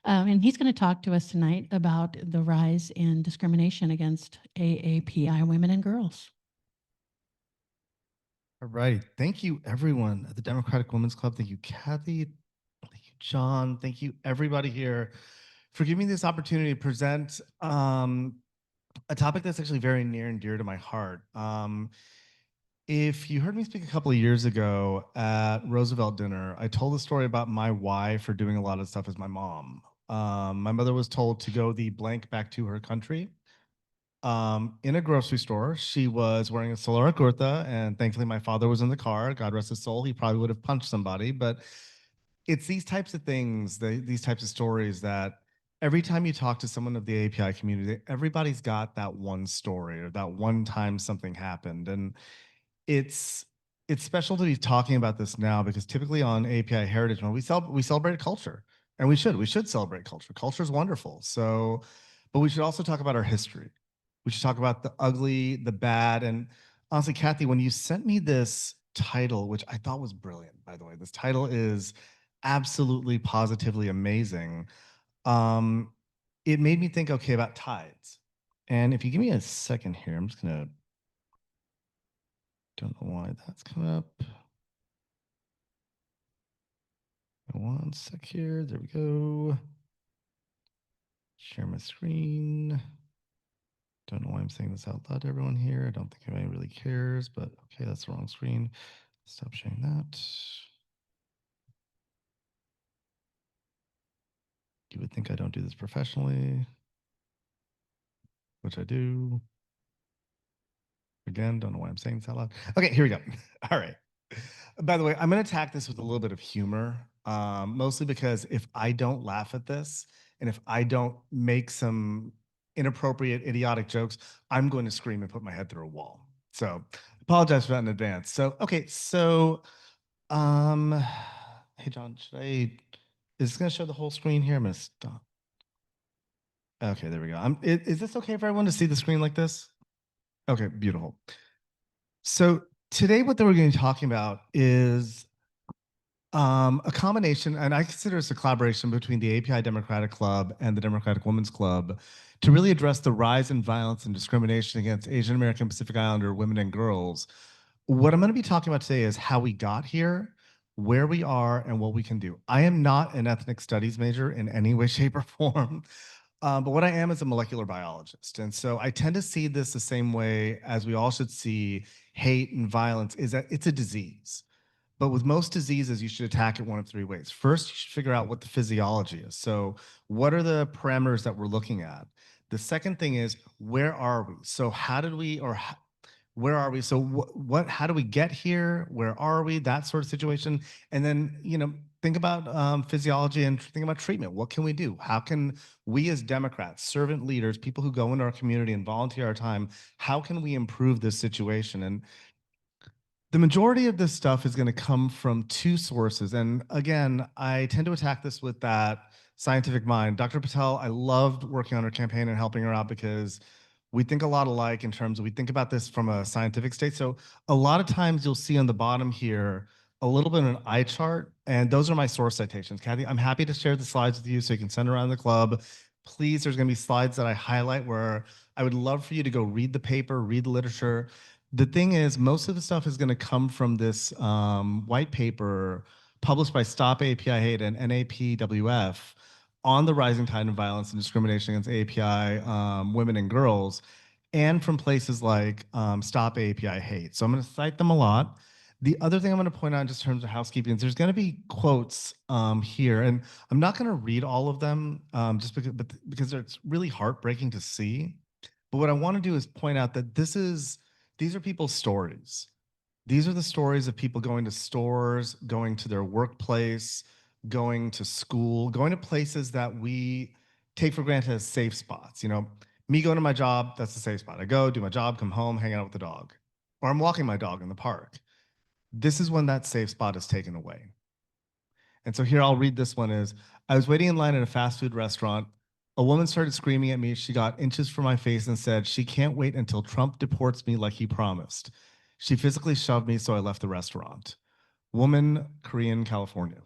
And he's going to talk to us tonight about the rise in discrimination against AAPI women and girls. All right. Thank you, everyone at the Democratic Women's Club. Thank you, Kathy. Thank you, John. Thank you, everybody here, for giving me this opportunity to present a topic that's actually very near and dear to my heart. If you heard me speak a couple of years ago at Roosevelt dinner, I told the story about my why for doing a lot of stuff as my mom. My mother was told to go the blank back to her country. In a grocery store, she was wearing a solar kurta, and thankfully my father was in the car. God rest his soul. He probably would have punched somebody, but it's these types of things, these types of stories that every time you talk to someone of the API community, everybody's got that one story or that one time something happened. And it's special to be talking about this now because typically on API Heritage Month, we celebrate culture, and we should celebrate culture. Culture is wonderful. So, but we should also talk about our history. We should talk about the ugly, the bad, and honestly, Kathy, when you sent me this title, which I thought was brilliant, by the way, this title is absolutely positively amazing. It made me think, okay, about tides. And if you give me a second here, I'm just gonna, don't know why that's coming up. One sec here, there we go. Share my screen. Don't know why I'm saying this out loud to everyone here. I don't think anybody really cares, but okay, that's the wrong screen. Stop sharing that. You would think I don't do this professionally, which I do. Again, don't know why I'm saying this out loud. Okay, here we go. All right. By the way, I'm going to attack this with a little bit of humor, mostly because if I don't laugh at this and if I don't make some inappropriate, idiotic jokes, I'm going to scream and put my head through a wall. So apologize for that in advance. So, okay, so, hey, John, is this going to show the whole screen here? I'm going to stop. Okay, there we go. Is this okay for everyone to see the screen like this? Okay, beautiful. So today what we're going to be talking about is a combination, and I consider this a collaboration between the API Democratic Club and the Democratic Women's Club to really address the rise in violence and discrimination against Asian American Pacific Islander women and girls. What I'm going to be talking about today is how we got here, where we are, and what we can do. I am not an ethnic studies major in any way, shape, or form. But what I am is a molecular biologist. And so I tend to see this the same way as we all should see hate and violence, is that it's a disease. But with most diseases, you should attack it one of three ways. First, you should figure out what the physiology is. So what are the parameters that we're looking at? The second thing is, where are we? So how did we, or where are we? So how do we get here? Where are we? That sort of situation. And then, think about physiology and think about treatment. What can we do? How can we as Democrats, servant leaders, people who go into our community and volunteer our time, how can we improve this situation? And the majority of this stuff is going to come from two sources. And again, I tend to attack this with that scientific mind. Dr. Patel, I loved working on her campaign and helping her out because we think a lot alike in terms of we think about this from a scientific state. So a lot of times you'll see on the bottom here a little bit of an eye chart, and those are my source citations. Kathy, I'm happy to share the slides with you so you can send around the club. Please, there's going to be slides that I highlight where I would love for you to go read the paper, read the literature. The thing is, most of the stuff is going to come from this white paper published by Stop API Hate and NAPWF on the rising tide of violence and discrimination against API women and girls, and from places like Stop API Hate. So I'm going to cite them a lot. The other thing I'm going to point out just in terms of housekeeping is there's going to be quotes here, and I'm not going to read all of them just because it's really heartbreaking to see. But what I want to do is point out that these are people's stories. These are the stories of people going to stores, going to their workplace, going to school, going to places that we take for granted as safe spots. Me going to my job, that's a safe spot. I go, do my job, come home, hang out with the dog. Or I'm walking my dog in the park. This is when that safe spot is taken away. And so here I'll read this one is, I was waiting in line at a fast food restaurant. A woman started screaming at me. She got inches from my face and said, she can't wait until Trump deports me like he promised. She physically shoved me, so I left the restaurant. Woman, Korean, California.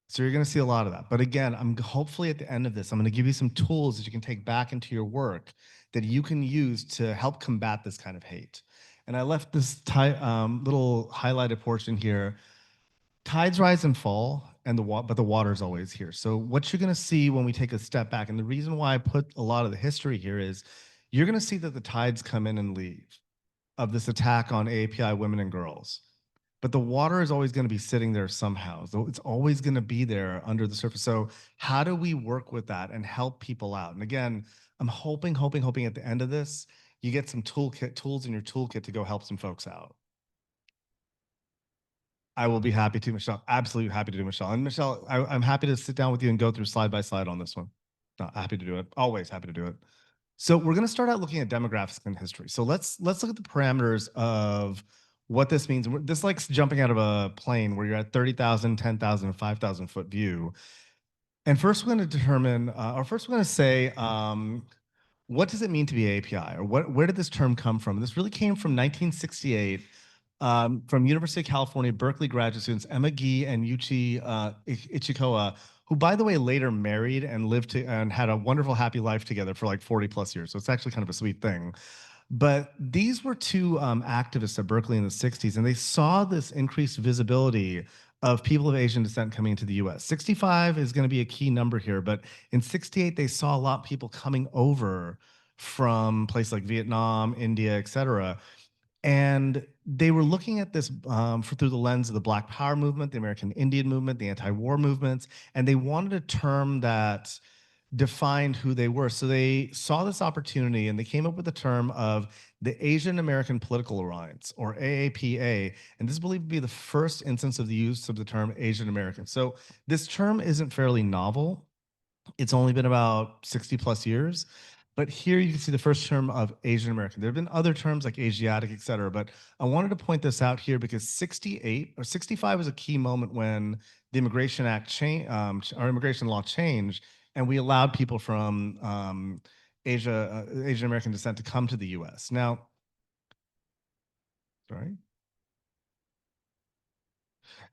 So you're going to see a lot of that. But again, I'm hopefully at the end of this, I'm going to give you some tools that you can take back into your work that you can use to help combat this kind of hate. And I left this little highlighted portion here. Tides rise and fall, and but the water is always here. So what you're going to see when we take a step back, and the reason why I put a lot of the history here is you're going to see that the tides come in and leave of this attack on AAPI women and girls. But the water is always going to be sitting there somehow. So it's always going to be there under the surface. So how do we work with that and help people out? And again, I'm hoping at the end of this, you get some tools in your toolkit to go help some folks out. I will be happy to, Michelle. Absolutely happy to do, Michelle. And Michelle, I'm happy to sit down with you and go through slide by slide on this one. No, happy to do it. Always happy to do it. So we're going to start out looking at demographics and history. So let's look at the parameters of what this means. This is like jumping out of a plane where you're at 30,000, 10,000, 5,000 foot view. And first we're going to determine, or first we're going to say, what does it mean to be AAPI, or where did this term come from? This really came from 1968 from University of California, Berkeley graduate students, Emma Gee and Yuchi Ichikawa, who, by the way, later married and lived and had a wonderful, happy life together for like 40 plus years. So it's actually kind of a sweet thing. But these were two activists at Berkeley in the 60s, and they saw this increased visibility of people of Asian descent coming into the US. 65 is going to be a key number here, but in 68, they saw a lot of people coming over from places like Vietnam, India, et cetera. And they were looking at this through the lens of the Black Power movement, the American Indian movement, the anti-war movements, and they wanted a term that defined who they were. So they saw this opportunity and they came up with the term of the Asian American Political Alliance, or AAPA, and this is believed to be the first instance of the use of the term Asian American. So this term isn't fairly novel. It's only been about 60 plus years. But here you can see the first term of Asian American. There have been other terms like Asiatic, et cetera, but I wanted to point this out here because 68 or 65 was a key moment when the Immigration Act our immigration law changed, and we allowed people from Asian American descent to come to the US. Now, sorry.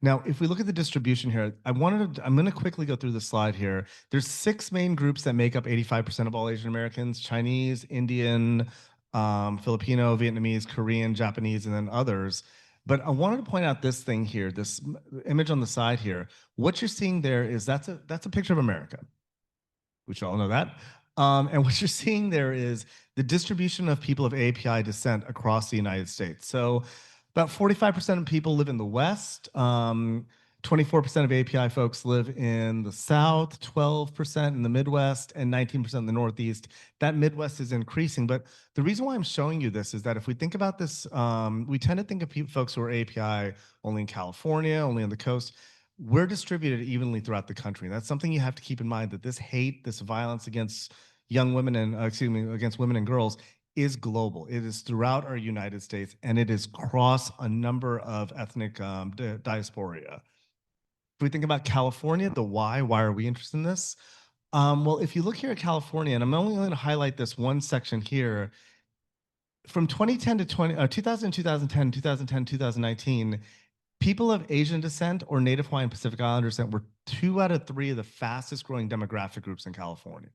Now, if we look at the distribution here, I'm going to quickly go through the slide here. There's 6 main groups that make up 85% of all Asian Americans: Chinese, Indian, Filipino, Vietnamese, Korean, Japanese, and then others. But I wanted to point out this thing here, this image on the side here. What you're seeing there is that's a picture of America. We should all know that. And what you're seeing there is the distribution of people of AAPI descent across the United States. So about 45% of people live in the West. 24% of AAPI folks live in the South, 12% in the Midwest, and 19% in the Northeast. That Midwest is increasing. But the reason why I'm showing you this is that if we think about this, we tend to think of folks who are AAPI only in California, only on the coast. We're distributed evenly throughout the country. That's something you have to keep in mind, that this hate, this violence against young women and, against women and girls is global. It is throughout our United States, and it is across a number of ethnic diaspora. If we think about California, the why are we interested in this? Well, if you look here at California, and I'm only going to highlight this one section here, from 2010 to 2010, 2010, 2019, people of Asian descent or Native Hawaiian Pacific Islander descent were 2 out of 3 of the fastest growing demographic groups in California.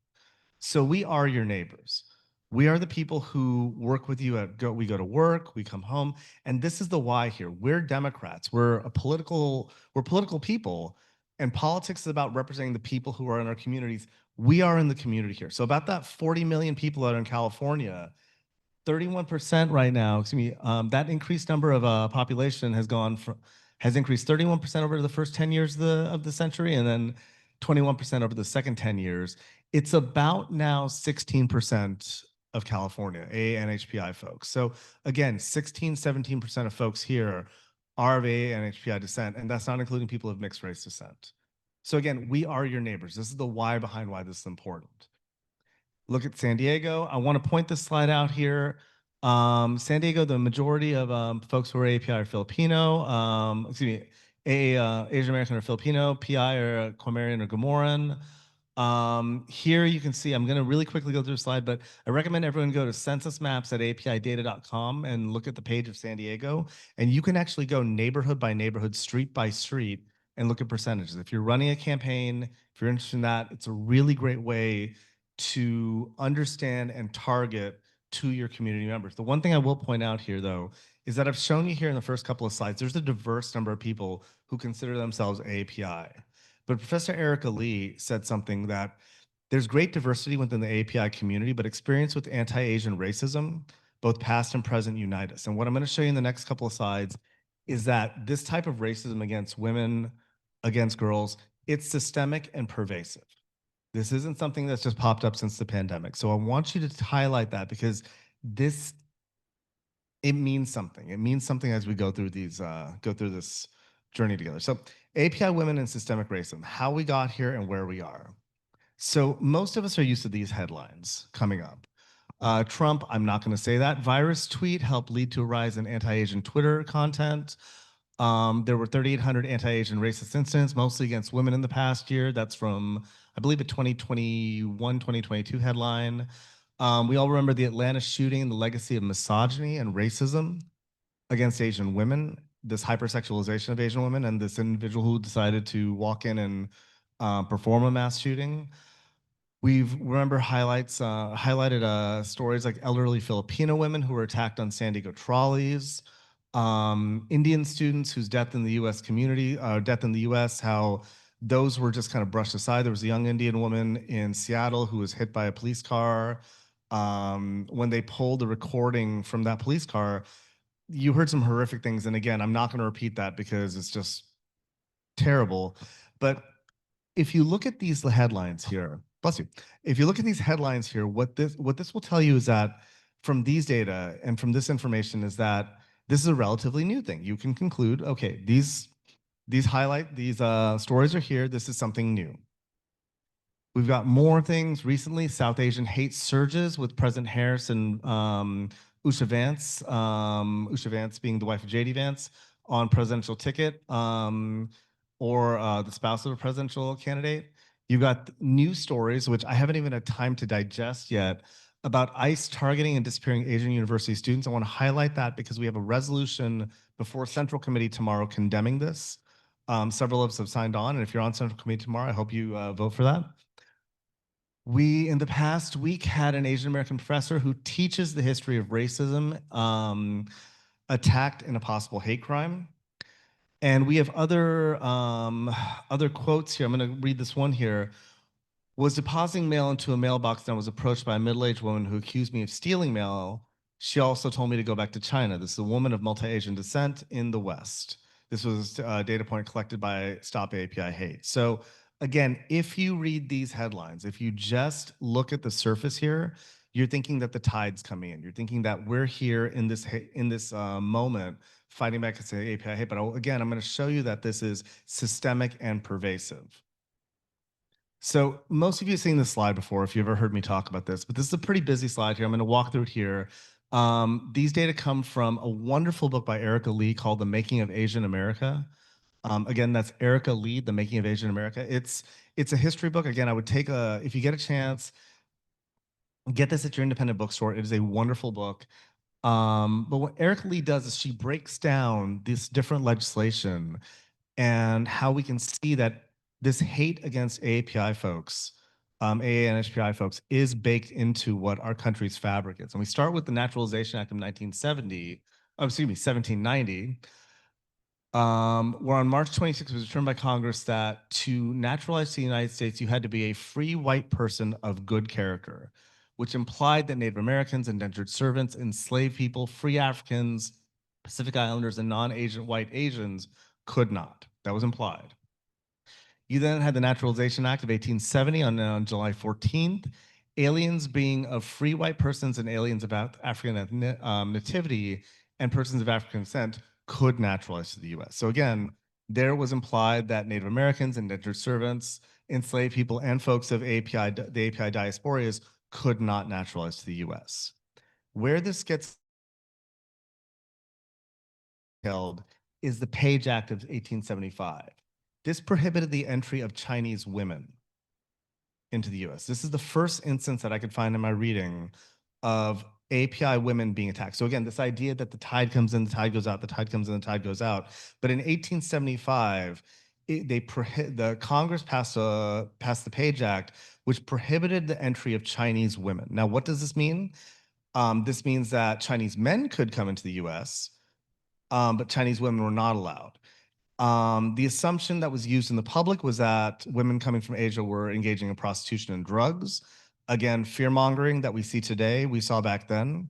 So we are your neighbors. We are the people who work with you we go to work, we come home, and this is the why here. We're Democrats. We're political people, and politics is about representing the people who are in our communities. We are in the community here. So about that 40 million people out in California, 31% right now, that increased number of population has increased 31% over the first 10 years of the century, and then 21% over the second 10 years. It's about now 16% of California, AA and HPI folks. So again, 17% of folks here are of AA and HPI descent, and that's not including people of mixed race descent. So again, we are your neighbors. This is the why behind why this is important. Look at San Diego. I want to point this slide out here. San Diego, the majority of folks who are AAPI are Filipino. Asian American or Filipino, PI or Comorian or Gamoran. Here you can see, I'm going to really quickly go through the slide, but I recommend everyone go to censusmaps.apidata.com and look at the page of San Diego. And you can actually go neighborhood by neighborhood, street by street, and look at percentages. If you're running a campaign, if you're interested in that, it's a really great way to understand and target to your community members. The one thing I will point out here, though, is that I've shown you here in the first couple of slides, there's a diverse number of people who consider themselves AAPI. But Professor Erica Lee said something that there's great diversity within the AAPI community, but experience with anti-Asian racism, both past and present, unite us. And what I'm going to show you in the next couple of slides is that this type of racism against women, against girls, it's systemic and pervasive. This isn't something that's just popped up since the pandemic. So I want you to highlight that because it means something. It means something as we go through these, go through this journey together. So API women and systemic racism, how we got here and where we are. So most of us are used to these headlines coming up. Trump, I'm not going to say that. Virus tweet helped lead to a rise in anti-Asian Twitter content. There were 3,800 anti-Asian racist incidents, mostly against women in the past year. That's from, I believe, a 2021, 2022 headline. We all remember the Atlanta shooting, the legacy of misogyny and racism against Asian women, this hypersexualization of Asian women, and this individual who decided to walk in and perform a mass shooting. We've highlighted stories like elderly Filipino women who were attacked on San Diego trolleys, Indian students whose death in the U.S. community, death in the U.S., how those were just kind of brushed aside. There was a young Indian woman in Seattle who was hit by a police car. When they pulled the recording from that police car, you heard some horrific things. And again, I'm not going to repeat that because it's just terrible. But if you look at these headlines here, bless you. If you look at these headlines here, what this will tell you is that from these data and from this information is that this is a relatively new thing. You can conclude, okay, these stories are here. This is something new. We've got more things recently. South Asian hate surges with President Harris and Usha Vance. Usha Vance being the wife of J.D. Vance on presidential ticket, or the spouse of a presidential candidate. You've got new stories, which I haven't even had time to digest yet, about ICE targeting and disappearing Asian university students. I want to highlight that because we have a resolution before Central Committee tomorrow condemning this. Several of us have signed on, and if you're on Central Committee tomorrow, I hope you vote for that. We, in the past week, had an Asian American professor who teaches the history of racism attacked in a possible hate crime. And we have other quotes here. I'm going to read this one here. Was depositing mail into a mailbox and I was approached by a middle-aged woman who accused me of stealing mail. She also told me to go back to China. This is a woman of multi-Asian descent in the West. This was a data point collected by Stop AAPI Hate. So again, if you read these headlines, if you just look at the surface here, you're thinking that the tide's coming in. You're thinking that we're here in this moment fighting back against AAPI hate. But again, I'm going to show you that this is systemic and pervasive. So most of you have seen this slide before if you've ever heard me talk about this, but this is a pretty busy slide here. I'm going to walk through it here. These data come from a wonderful book by Erica Lee called The Making of Asian America. Again, that's Erica Lee, The Making of Asian America. It's a history book. Again, I would take if you get a chance, get this at your independent bookstore. It is a wonderful book. But what Erica Lee does is she breaks down this different legislation and how we can see that this hate against AAPI folks, AA and HPI folks, is baked into what our country's fabric is. And we start with the Naturalization Act of 1790, where on March 26th it was determined by Congress that to naturalize to the United States, you had to be a free white person of good character, which implied that Native Americans, indentured servants, enslaved people, free Africans, Pacific Islanders, and non-Asian white Asians could not. That was implied. You then had the Naturalization Act of 1870 on July 14th. Aliens being of free white persons and aliens of African nativity and persons of African descent could naturalize to the U.S. So again, there was implied that Native Americans, indentured servants, enslaved people, and folks of the AAPI diasporas could not naturalize to the U.S. Where this gets held is the Page Act of 1875. This prohibited the entry of Chinese women into the US. This is the first instance that I could find in my reading of API women being attacked. So again, this idea that the tide comes in, the tide goes out, the tide comes in, the tide goes out. But in 1875, the Congress passed the Page Act, which prohibited the entry of Chinese women. Now, what does this mean? This means that Chinese men could come into the US, but Chinese women were not allowed. The assumption that was used in the public was that women coming from Asia were engaging in prostitution and drugs. Again, fear-mongering that we see today, we saw back then.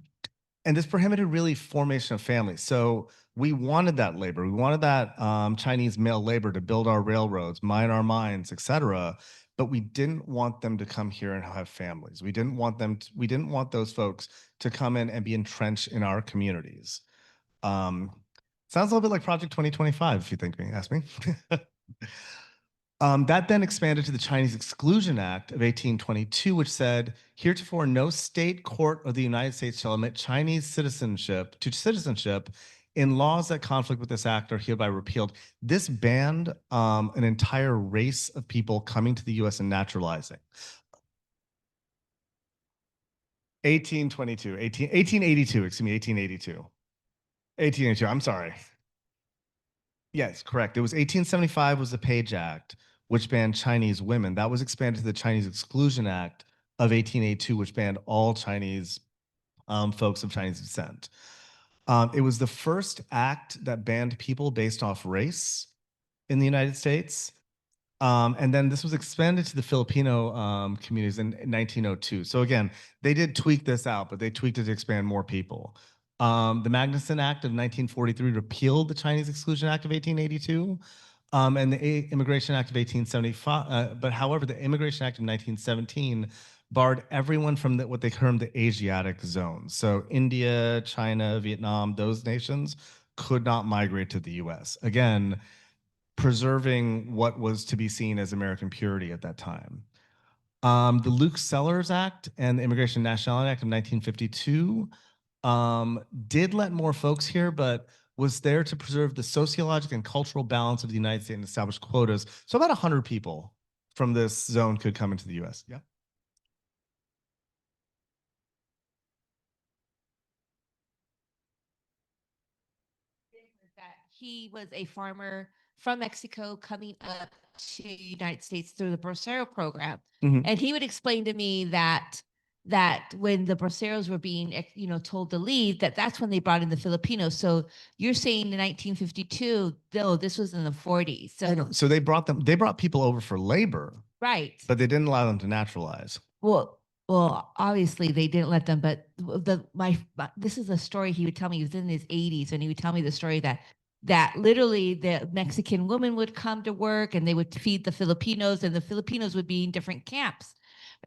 And this prohibited really formation of families. So we wanted that labor. We wanted that Chinese male labor to build our railroads, mine our mines, et cetera. But we didn't want them to come here and have families. We didn't want those folks to come in and be entrenched in our communities. Sounds a little bit like Project 2025, if you ask me. That then expanded to the Chinese Exclusion Act of 1822, which said, heretofore no state court of the United States shall admit Chinese citizenship in laws that conflict with this act are hereby repealed. This banned an entire race of people coming to the US and naturalizing. 1882, excuse me, 1882. 1882, I'm sorry. Yes, correct. It was 1875 was the Page Act, which banned Chinese women. That was expanded to the Chinese Exclusion Act of 1882, which banned all Chinese folks of Chinese descent. It was the first act that banned people based off race in the United States. And then this was expanded to the Filipino communities in 1902. So again, they did tweak this out, but they tweaked it to expand more people. The Magnuson Act of 1943 repealed the Chinese Exclusion Act of 1882, and the Immigration Act of 1875. But however, the Immigration Act of 1917 barred everyone from what they termed the Asiatic zone. So India, China, Vietnam, those nations could not migrate to the US. Again, preserving what was to be seen as American purity at that time. The Luke Sellers Act and the Immigration and Nationality Act of 1952 did let more folks here, but was there to preserve the sociological and cultural balance of the United States and establish quotas. So about 100 people from this zone could come into the US. Yeah. That he was a farmer from Mexico coming up to the United States through the Bracero program. And he would explain to me that when the Braceros were being, told to leave, that's when they brought in the Filipinos. So you're saying in 1952, though, this was in the 40s. So they brought people over for labor. Right. But they didn't allow them to naturalize. Well, obviously they didn't let them, but this is a story he would tell me. He was in his 80s, and he would tell me the story that literally the Mexican woman would come to work and they would feed the Filipinos, and the Filipinos would be in different camps,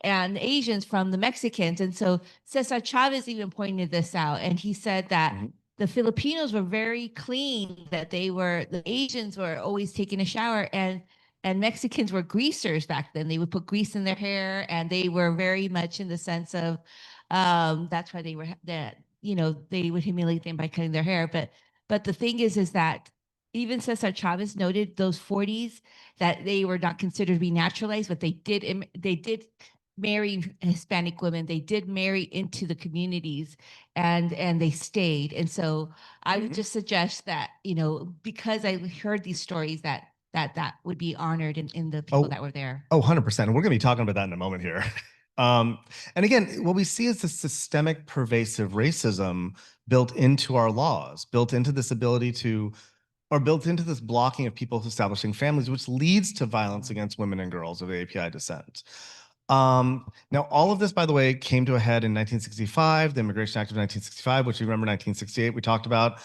and Asians from the Mexicans. And so Cesar Chavez even pointed this out, and he said that the Filipinos were very clean, that the Asians were always taking a shower, and Mexicans were greasers back then. They would put grease in their hair, and they were very much in the sense of that's why they would humiliate them by cutting their hair. But the thing is that even Cesar Chavez noted those 40s that they were not considered to be naturalized, but they did marry Hispanic women. They did marry into the communities, and they stayed. And so I would just suggest that, because I heard these stories, that would be honored in the people that were there. 100%. And we're going to be talking about that in a moment here. And again, what we see is the systemic pervasive racism built into our laws, built into this blocking of people establishing families, which leads to violence against women and girls of API descent. Now, all of this, by the way, came to a head in 1965, the Immigration Act of 1965, which you remember 1968 we talked about.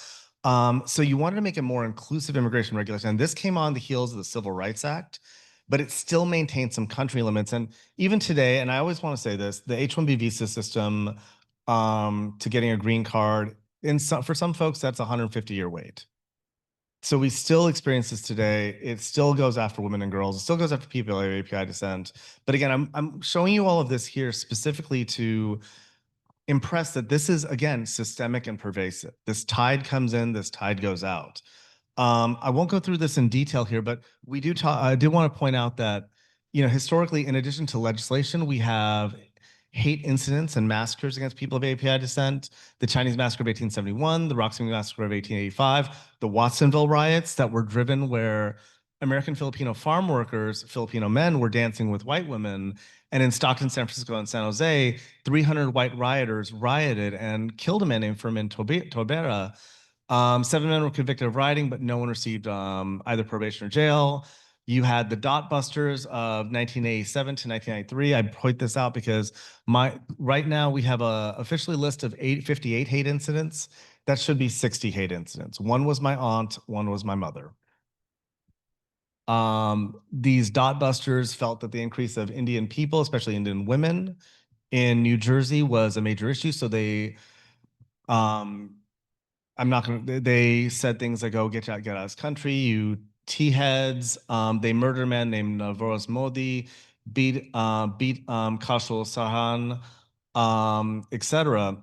So you wanted to make a more inclusive immigration regulation. And this came on the heels of the Civil Rights Act, but it still maintained some country limits. And even today, and I always want to say this, the H-1B visa system to getting a green card, for some folks, that's a 150-year wait. So we still experience this today. It still goes after women and girls. It still goes after people of API descent. But again, I'm showing you all of this here specifically to impress that this is, again, systemic and pervasive. This tide comes in, this tide goes out. I won't go through this in detail here, but we do talk. I do want to point out that, historically, in addition to legislation, we have hate incidents and massacres against people of API descent. The Chinese Massacre of 1871, the Roxbury Massacre of 1885, the Watsonville riots that were driven where American Filipino farm workers, Filipino men, were dancing with white women. And in Stockton, San Francisco, and San Jose, 300 white rioters rioted and killed a man named Fermin Tobera. 7 men were convicted of rioting, but no one received either probation or jail. You had the Dot Busters of 1987 to 1993. I point this out because right now we have a officially list of 58 hate incidents. That should be 60 hate incidents. One was my aunt, one was my mother. These Dot Busters felt that the increase of Indian people, especially Indian women, in New Jersey was a major issue. So they they said things like, "Oh, get out of this country, you T-heads." They murdered a man named Navroz Modi, beat Kashul Sahan, etc.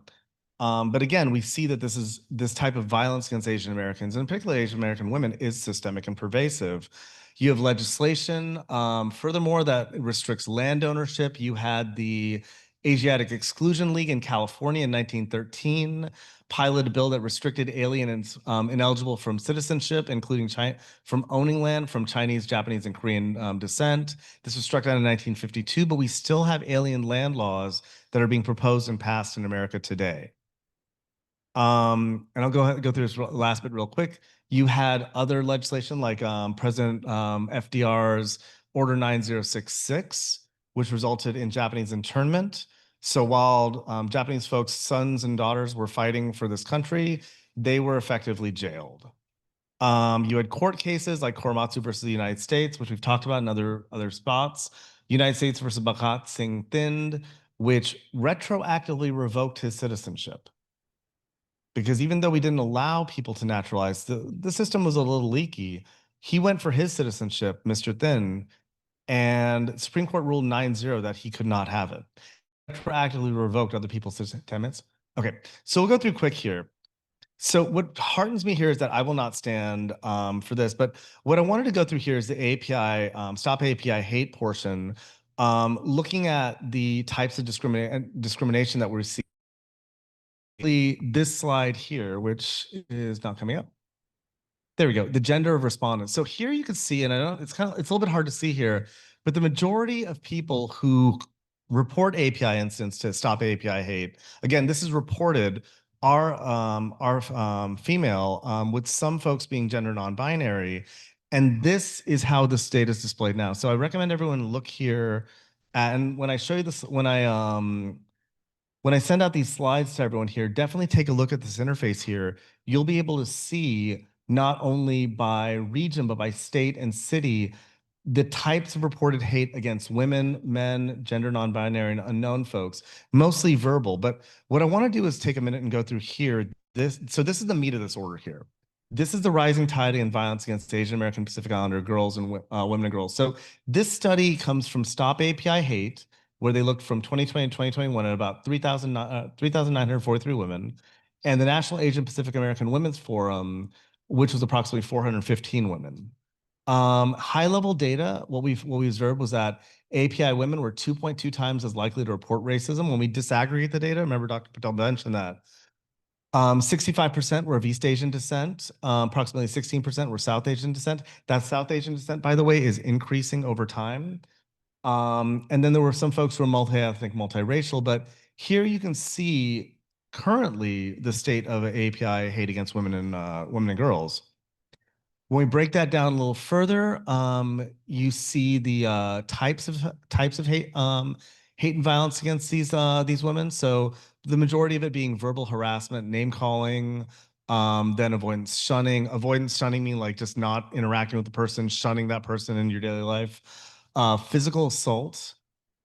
But again, we see that this type of violence against Asian Americans, and particularly Asian American women, is systemic and pervasive. You have legislation, furthermore, that restricts land ownership. You had the Asiatic Exclusion League in California in 1913 pilot a bill that restricted aliens ineligible from citizenship, including from owning land from Chinese, Japanese, and Korean descent. This was struck down in 1952, but we still have alien land laws that are being proposed and passed in America today. And I'll go through this last bit real quick. You had other legislation like President FDR's Order 9066, which resulted in Japanese internment. So while Japanese folks' sons and daughters were fighting for this country, they were effectively jailed. You had court cases like Korematsu versus the United States, which we've talked about in other spots. United States versus Bhagat Singh Thind, which retroactively revoked his citizenship. Because even though we didn't allow people to naturalize, the system was a little leaky. He went for his citizenship, Mr. Thind, and Supreme Court ruled 9-0 that he could not have it. Proactively revoked other people's citizenship. 10 minutes? Okay, so we'll go through quick here. So what heartens me here is that I will not stand for this, but what I wanted to go through here is the API, Stop API Hate portion, looking at the types of discrimination that we're seeing. This slide here, which is not coming up. There we go, the gender of respondents. So here you can see, and I know it's a little bit hard to see here, but the majority of people who report API incidents to Stop API Hate, again, this is reported, are female, with some folks being gender non-binary. And this is how this data is displayed now. So I recommend everyone look here. And when I show you this, when I send out these slides to everyone here, definitely take a look at this interface here. You'll be able to see not only by region, but by state and city, the types of reported hate against women, men, gender non-binary, and unknown folks, mostly verbal. But what I want to do is take a minute and go through here. So this is the meat of this order here. This is the rising tide in violence against Asian American Pacific Islander girls and women and girls. So this study comes from Stop API Hate, where they looked from 2020 to 2021 at about 3,943 women, and the National Asian Pacific American Women's Forum, which was approximately 415 women. High-level data, what we observed was that API women were 2.2 times as likely to report racism. When we disaggregate the data, remember Dr. Patel mentioned that 65% were of East Asian descent, approximately 16% were South Asian descent. That South Asian descent, by the way, is increasing over time. And then there were some folks who were multi-ethnic, multiracial, but here you can see currently the state of API hate against women and girls. When we break that down a little further, you see the types of hate and violence against these women. So the majority of it being verbal harassment, name calling, then avoidance shunning. Avoidance shunning meaning like just not interacting with the person, shunning that person in your daily life. Physical assault,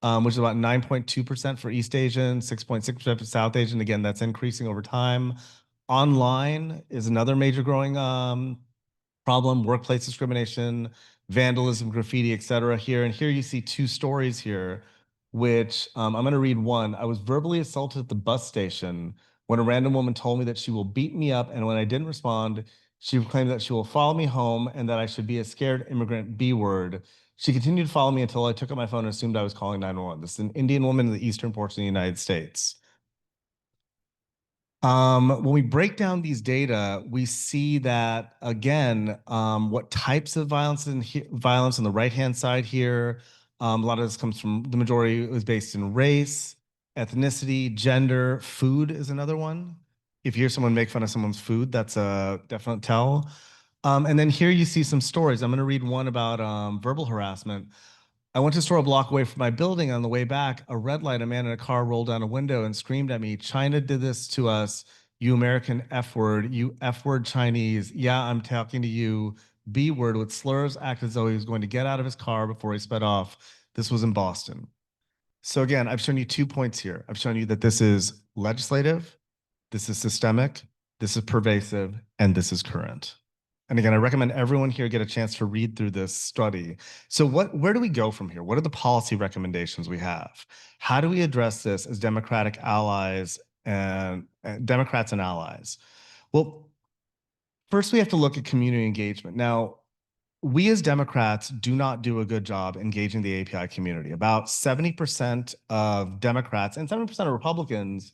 which is about 9.2% for East Asian, 6.6% for South Asian. Again, that's increasing over time. Online is another major growing problem, workplace discrimination, vandalism, graffiti, etc. here. And here you see two stories here, which I'm going to read one. I was verbally assaulted at the bus station when a random woman told me that she will beat me up, and when I didn't respond, She claimed that she will follow me home and that I should be a scared immigrant B-word. She continued to follow me until I took out my phone and assumed I was calling 911. This is an Indian woman in the eastern portion of the United States. When we break down these data, we see that, again, what types of violence violence on the right-hand side here, a lot of this comes from, the majority is based in race, ethnicity, gender. Food is another one. If you hear someone make fun of someone's food, that's a definite tell. And then here you see some stories. I'm going to read one about verbal harassment. I went to a store a block away from my building. On the way back, a red light, a man in a car rolled down a window and screamed at me, "China did this to us, you American F word, you F word Chinese. Yeah, I'm talking to you, B word," with slurs, acted as though he was going to get out of his car before he sped off. This was in Boston. So again, I've shown you 2 points here. I've shown you that this is legislative, this is systemic, this is pervasive, and this is current. And again, I recommend everyone here get a chance to read through this study. So where do we go from here? What are the policy recommendations we have? How do we address this as Democratic allies and Democrats and allies? Well, first we have to look at community engagement. Now, we as Democrats do not do a good job engaging the API community. About 70% of Democrats and 70% of Republicans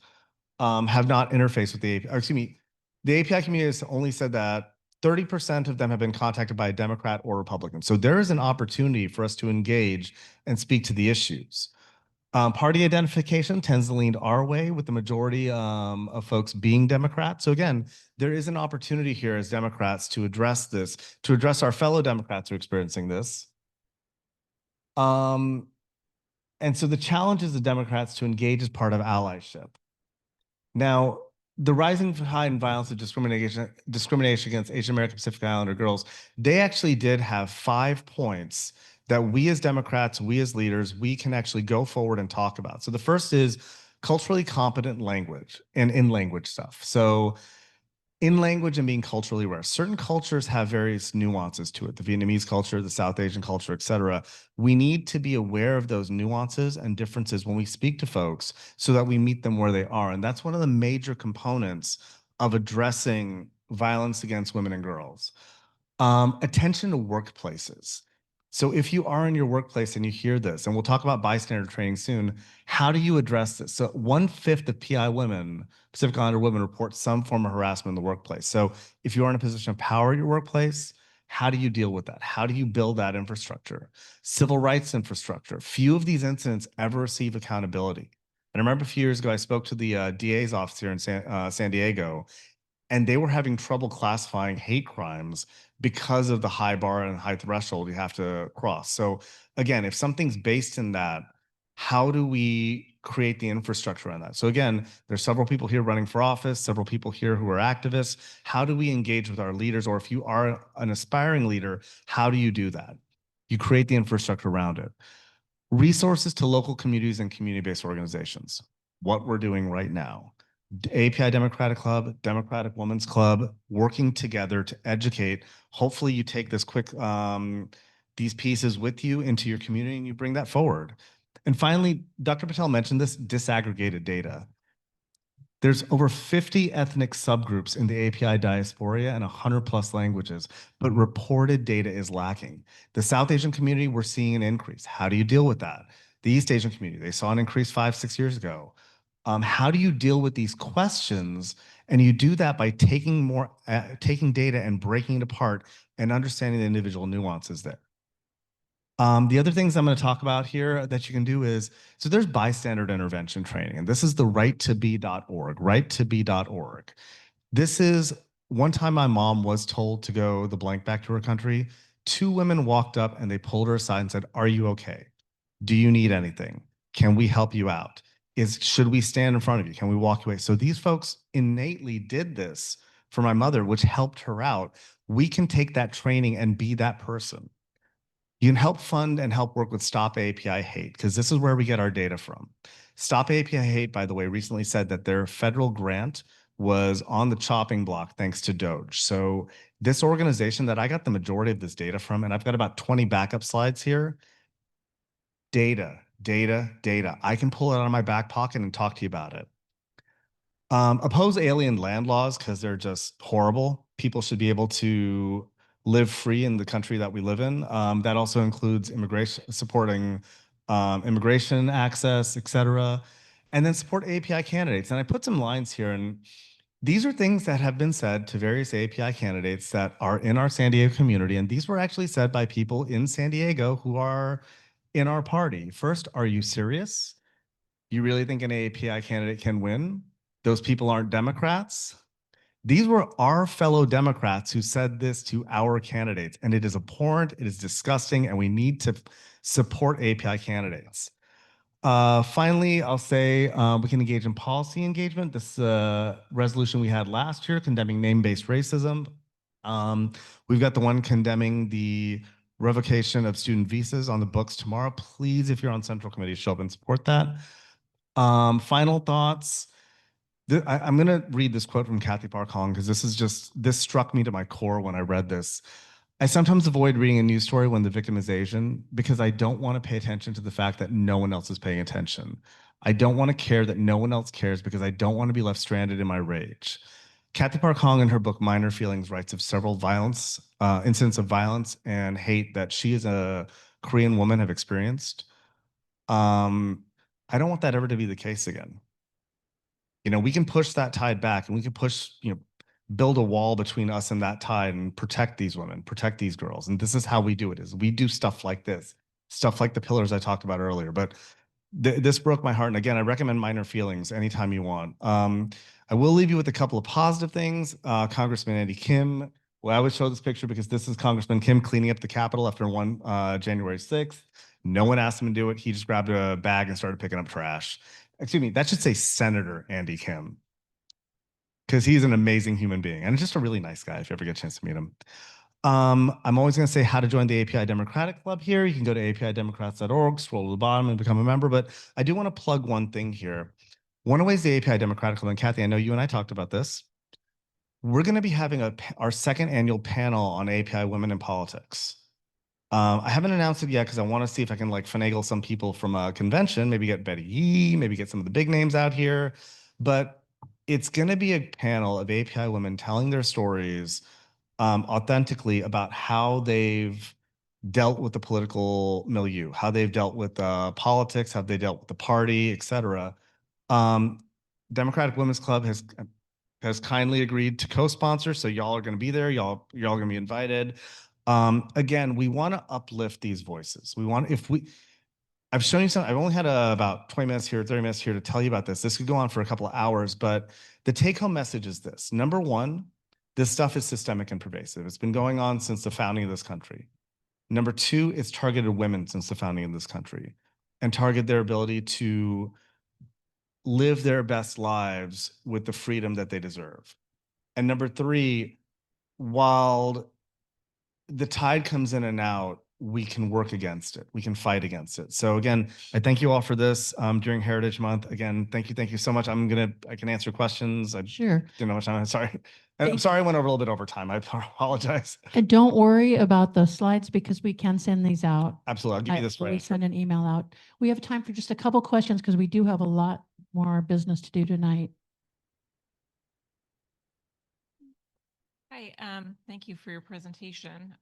have not interfaced with the API, or excuse me, the API community has only said that 30% of them have been contacted by a Democrat or Republican. So there is an opportunity for us to engage and speak to the issues. Party identification tends to lean our way, with the majority of folks being Democrats. So again, there is an opportunity here as Democrats to address this, to address our fellow Democrats who are experiencing this. And so the challenge is the Democrats to engage as part of allyship. Now, the rising tide in violence and discrimination against Asian American Pacific Islander girls, they actually did have 5 points that we as Democrats, we as leaders, we can actually go forward and talk about. So the first is culturally competent language and in-language stuff. So in language and being culturally aware. Certain cultures have various nuances to it. The Vietnamese culture, the South Asian culture, et cetera. We need to be aware of those nuances and differences when we speak to folks so that we meet them where they are. And that's one of the major components of addressing violence against women and girls. Attention to workplaces. So if you are in your workplace and you hear this, and we'll talk about bystander training soon, how do you address this? So 1/5 of PI women, Pacific Islander women, report some form of harassment in the workplace. So if you are in a position of power in your workplace, how do you deal with that? How do you build that infrastructure? Civil rights infrastructure. Few of these incidents ever receive accountability. And I remember a few years ago, I spoke to the DA's office here in San Diego, and they were having trouble classifying hate crimes because of the high bar and high threshold you have to cross. So again, if something's based in that, how do we create the infrastructure around that? So again, there's several people here running for office, several people here who are activists. How do we engage with our leaders? Or if you are an aspiring leader, how do you do that? You create the infrastructure around it. Resources to local communities and community-based organizations. What we're doing right now. API Democratic Club, Democratic Women's Club, working together to educate. Hopefully you take this these pieces with you into your community and you bring that forward. And finally, Dr. Patel mentioned this disaggregated data. There's over 50 ethnic subgroups in the API diaspora and 100+ languages, but reported data is lacking. The South Asian community, we're seeing an increase. How do you deal with that? The East Asian community, they saw an increase 5-6 years ago. How do you deal with these questions? And you do that by taking data and breaking it apart and understanding the individual nuances there. The other things I'm going to talk about here that you can do is, so there's bystander intervention training, and this is the right2be.org, right2be.org. This is, one time my mom was told to go the blank back to her country. 2 women walked up and they pulled her aside and said, "Are you okay? Do you need anything? Can we help you out? Should we stand in front of you? Can we walk away?" So these folks innately did this for my mother, which helped her out. We can take that training and be that person. You can help fund and help work with Stop API Hate, because this is where we get our data from. Stop API Hate, by the way, recently said that their federal grant was on the chopping block thanks to DOGE. So this organization that I got the majority of this data from, and I've got about 20 backup slides here, data. I can pull it out of my back pocket and talk to you about it. Oppose alien land laws because they're just horrible. people should be able to live free in the country that we live in. That also includes immigration, supporting immigration access, et cetera, and then support AAPI candidates. And I put some lines here, and these are things that have been said to various AAPI candidates that are in our San Diego community. And these were actually said by people in San Diego who are in our party. First, are you serious? You really think an AAPI candidate can win? Those people aren't Democrats. These were our fellow Democrats who said this to our candidates, and it is abhorrent, it is disgusting, and we need to support AAPI candidates. Finally, I'll say we can engage in policy engagement. This resolution we had last year condemning name-based racism. We've got the one condemning the revocation of student visas on the books tomorrow. Please, if you're on Central Committee, show up and support that. Final thoughts. I'm going to read this quote from Kathy Park Hong because this struck me to my core when I read this. I sometimes avoid reading a news story when the victim is Asian because I don't want to pay attention to the fact that no one else is paying attention. I don't want to care that no one else cares because I don't want to be left stranded in my rage. Kathy Park Hong, in her book Minor Feelings, writes of several incidents of violence and hate that she as a Korean woman have experienced. I don't want that ever to be the case again. We can push that tide back, and we can push, build a wall between us and that tide and protect these women, protect these girls. And this is how we do it, is we do stuff like this, stuff like the pillars I talked about earlier. But this broke my heart. And again, I recommend Minor Feelings anytime you want. I will leave you with a couple of positive things. Congressman Andy Kim. Well, I always show this picture because this is Congressman Kim cleaning up the Capitol after January 6th. No one asked him to do it. He just grabbed a bag and started picking up trash. Excuse me, that should say Senator Andy Kim, because he's an amazing human being and just a really nice guy if you ever get a chance to meet him. I'm always going to say how to join the AAPI Democratic Club here. You can go to apidemocrats.org, scroll to the bottom and become a member. But I do want to plug one thing here. One of the ways the AAPI Democratic Club, and Kathy, I know you and I talked about this. We're going to be having our second annual panel on AAPI women in politics. I haven't announced it yet because I want to see if I can finagle some people from a convention, maybe get Betty Yee, maybe get some of the big names out here. But it's going to be a panel of AAPI women telling their stories authentically about how they've dealt with the political milieu, how they've dealt with politics, how they dealt with the party, et cetera. Democratic Women's Club has kindly agreed to co-sponsor, so y'all are going to be there. Y'all going to be invited. Again, we want to uplift these voices. I've shown you some, I've only had about 20 minutes here, 30 minutes here to tell you about this. This could go on for a couple of hours, but the take-home message is this. Number one, this stuff is systemic and pervasive. It's been going on since the founding of this country. Number two, it's targeted women since the founding of this country and target their ability to live their best lives with the freedom that they deserve. And number three, while the tide comes in and out, we can work against it. We can fight against it. So again, I thank you all for this during Heritage Month. Again, thank you so much. I can answer questions. Sure. Didn't know much time. Sorry. I'm sorry I went over a little bit over time. I apologize. And don't worry about the slides because we can send these out. Absolutely. I'll give you this We right. send an email out. We have time for just a couple questions because we do have a lot more business to do tonight. Hi, thank you for your presentation.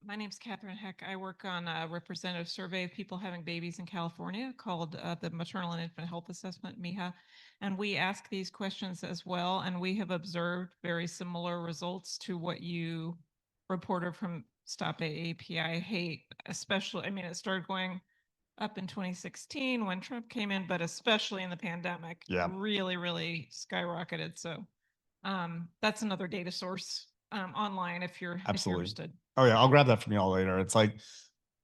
My name is Catherine Heck. I work on a representative survey of people having babies in California called the Maternal and Infant Health Assessment, MIHA. And we ask these questions as well. And we have observed very similar results to what you reported from Stop AAPI Hate, especially, it started going up in 2016 when Trump came in, but especially in the pandemic, really, really skyrocketed. So that's another data source online if you're interested. Oh yeah, I'll grab that from y'all later. It's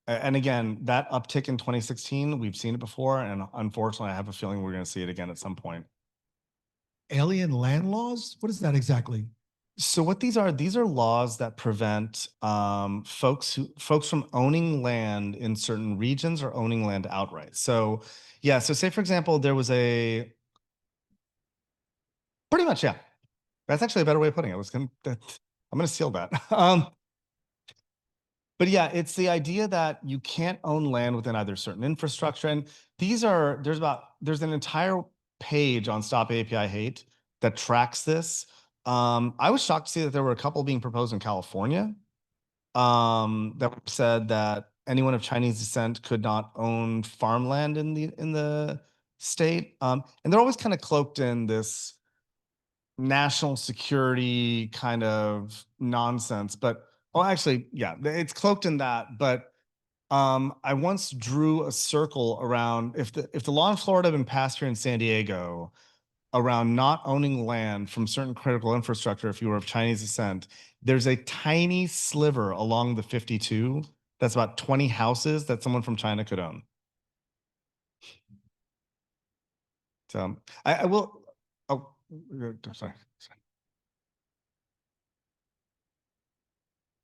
and again, that uptick in 2016, we've seen it before, and unfortunately, I have a feeling we're going to see it again at some point. Alien land laws? What is that exactly? So what these are laws that prevent folks from owning land in certain regions or owning land outright. So yeah, so say for example, there was pretty much, yeah. That's actually a better way of putting it. I'm gonna steal that. But yeah, it's the idea that you can't own land within either certain infrastructure. And there's an entire page on Stop AAPI Hate that tracks this. I was shocked to see that there were a couple being proposed in California that said that anyone of Chinese descent could not own farmland in the state. And they're always kind of cloaked in this national security kind of nonsense. But actually, yeah, it's cloaked in that. But I once drew a circle around if the law in Florida had been passed here in San Diego around not owning land from certain critical infrastructure if you were of Chinese descent, there's a tiny sliver along the 52 that's about 20 houses that someone from China could own. So I will. Oh, sorry.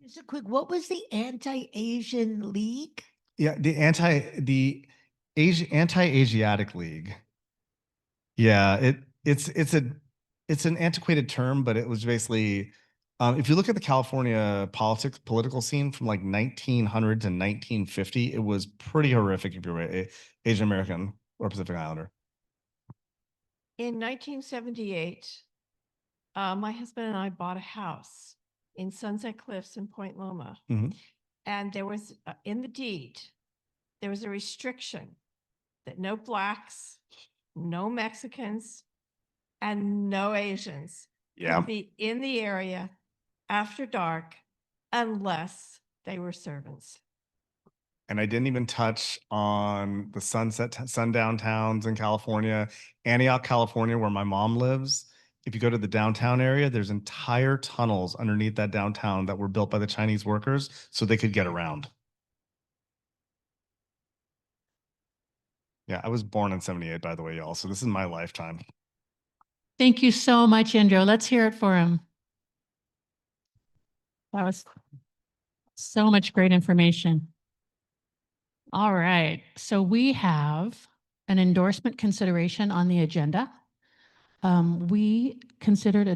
Just a quick, what was the Anti-Asian League? Yeah, the Anti-Asiatic League. Yeah, it's an antiquated term, but it was basically if you look at the California political scene from like 1900 to 1950, it was pretty horrific if you're Asian American or Pacific Islander. In 1978, my husband and I bought a house in Sunset Cliffs in Point Loma. Mhm. And there was, in the deed, there was a restriction that no Blacks, no Mexicans, and no Asians could be in the area after dark unless they were servants. And I didn't even touch on the sundown towns in California, Antioch, California, where my mom lives. If you go to the downtown area, there's entire tunnels underneath that downtown that were built by the Chinese workers so they could get around. Yeah, I was born in 78, by the way, y'all. So this is my lifetime. Thank you so much, Indro. Let's hear it for him. That was so much great information. All right, so we have an endorsement consideration on the agenda. We considered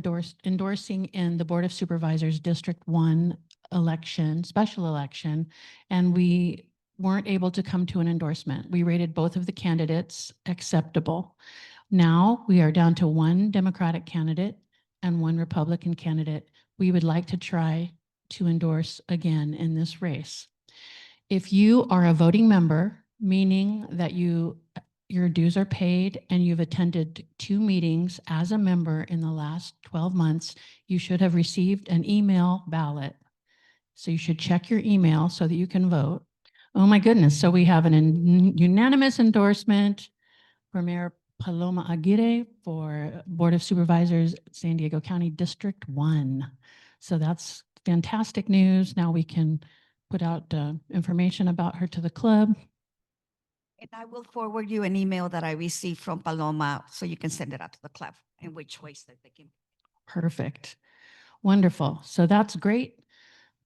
endorsing in the Board of Supervisors District 1 election, special election, and we weren't able to come to an endorsement. We rated both of the candidates acceptable. Now we are down to one Democratic candidate and one Republican candidate. We would like to try to endorse again in this race. If you are a voting member, meaning that your dues are paid and you've attended 2 meetings as a member in the last 12 months, you should have received an email ballot. So you should check your email so that you can vote. Oh my goodness. So we have an unanimous endorsement for Mayor Paloma Aguirre for Board of Supervisors, San Diego County District 1. So that's fantastic news. Now we can put out information about her to the club. And I will forward you an email that I received from Paloma so you can send it out to the club in which ways that they can. Perfect. Wonderful. So that's great.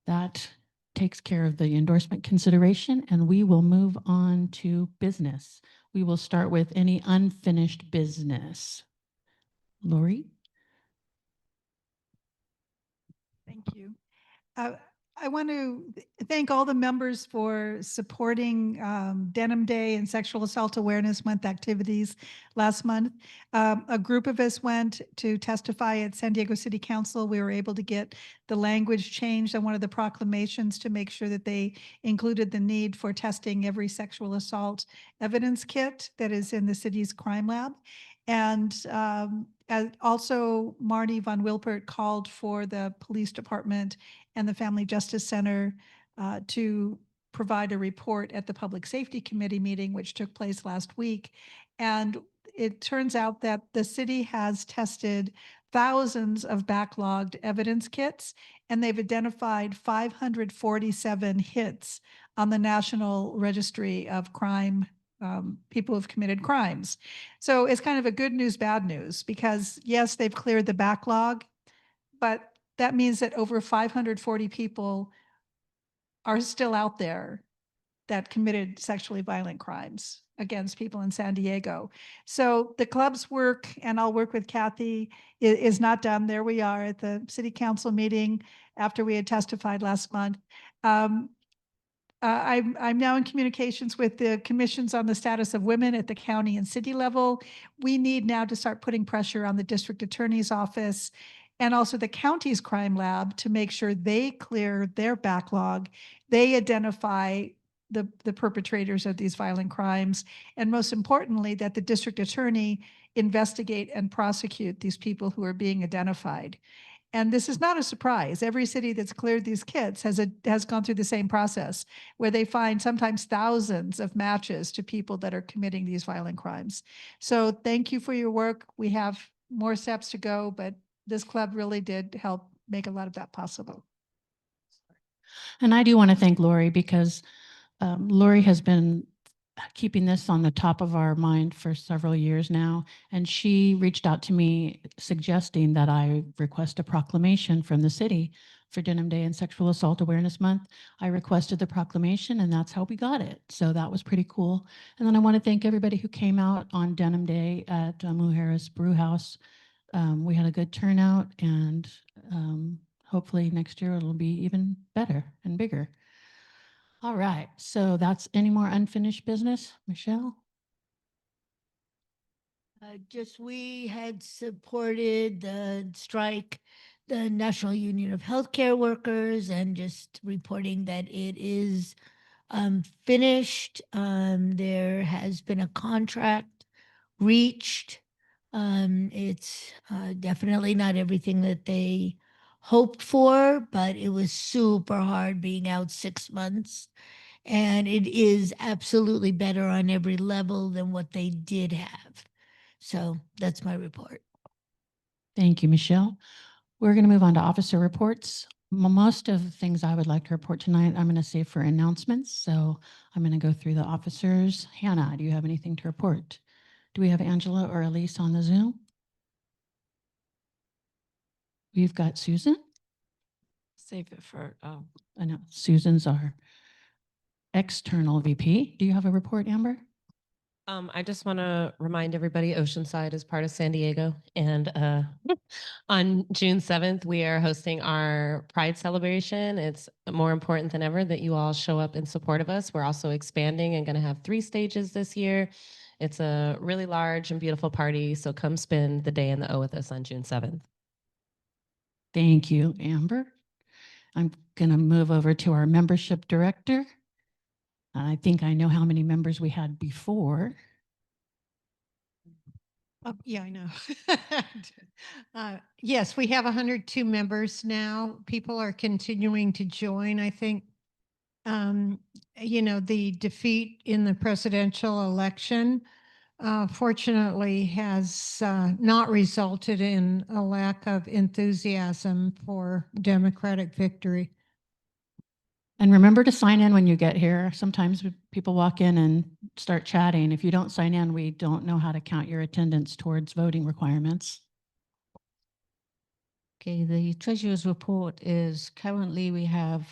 That takes care of the endorsement consideration, and we will move on to business. We will start with any unfinished business. Lori? Thank you. I want to thank all the members for supporting Denim Day and Sexual Assault Awareness Month activities last month. A group of us went to testify at San Diego City Council. We were able to get the language changed on one of the proclamations to make sure that they included the need for testing every sexual assault evidence kit that is in the city's crime lab. And also Marty Von Wilpert called for the police department and the Family Justice Center to provide a report at the Public Safety Committee meeting, which took place last week. And it turns out that the city has tested thousands of backlogged evidence kits, and they've identified 547 hits on the National Registry of Crime, people who've committed crimes. So it's kind of a good news, bad news, because yes, they've cleared the backlog, but that means that over 540 people are still out there that committed sexually violent crimes against people in San Diego. So the club's work, and I'll work with Kathy, is not done. There we are at the city council meeting after we had testified last month. I'm now in communications with the commissions on the status of women at the county and city level. We need now to start putting pressure on the district attorney's office and also the county's crime lab to make sure they clear their backlog. They identify the perpetrators of these violent crimes, and most importantly, that the district attorney investigate and prosecute these people who are being identified. And this is not a surprise. Every city that's cleared these kits has gone through the same process, where they find sometimes thousands of matches to people that are committing these violent crimes. So thank you for your work. We have more steps to go, but this club really did help make a lot of that possible. And I do want to thank Lori, because Lori has been keeping this on the top of our mind for several years now. And she reached out to me suggesting that I request a proclamation from the city for Denim Day and Sexual Assault Awareness Month. I requested the proclamation, and that's how we got it. So that was pretty cool. And then I want to thank everybody who came out on Denim Day at Mujeres Brew House. We had a good turnout, and hopefully next year it'll be even better and bigger. All right, so that's any more unfinished business, Michelle? Just we had supported the strike, the National Union of Healthcare Workers, and just reporting that it is finished. There has been a contract reached. It's definitely not everything that they hoped for, but it was super hard being out 6 months. And it is absolutely better on every level than what they did have. So that's my report. Thank you, Michelle. We're going to move on to officer reports. Most of the things I would like to report tonight, I'm going to save for announcements. So I'm going to go through the officers. Hannah, do you have anything to report? Do we have Angela or Elise on the Zoom? We've got Susan. Save it for, I know Susan's our external VP. Do you have a report, Amber? I just want to remind everybody Oceanside is part of San Diego. And on June 7th, we are hosting our Pride celebration. It's more important than ever that you all show up in support of us. We're also expanding and going to have 3 stages this year. It's a really large and beautiful party. So come spend the day in the O with us on June 7th. Thank you, Amber. I'm going to move over to our membership director. I think I know how many members we had before. Yeah, I know. Yes, we have 102 members now. People are continuing to join. I think, the defeat in the presidential election, fortunately, has not resulted in a lack of enthusiasm for Democratic victory. And remember to sign in when you get here. Sometimes people walk in and start chatting. If you don't sign in, we don't know how to count your attendance towards voting requirements. Okay, the treasurer's report is currently we have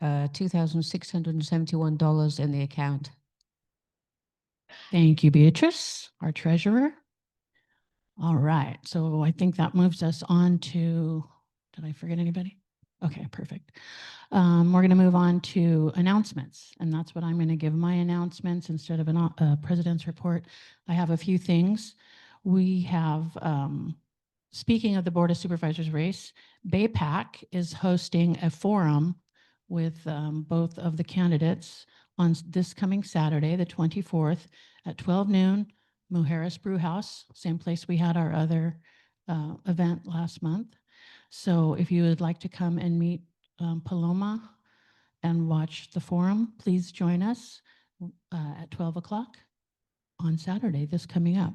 $2,671 in the account. Thank you, Beatrice, our treasurer. All right, so I think that moves us on to, did I forget anybody? Okay, perfect. We're going to move on to announcements, and that's what I'm going to give my announcements instead of a president's report. I have a few things. We have, speaking of the Board of Supervisors race, BAPAC is hosting a forum with both of the candidates on this coming Saturday, the 24th at 12 noon, Mujeres Brew House, same place we had our other event last month. So if you would like to come and meet Paloma and watch the forum, please join us at 12 o'clock on Saturday, this coming up.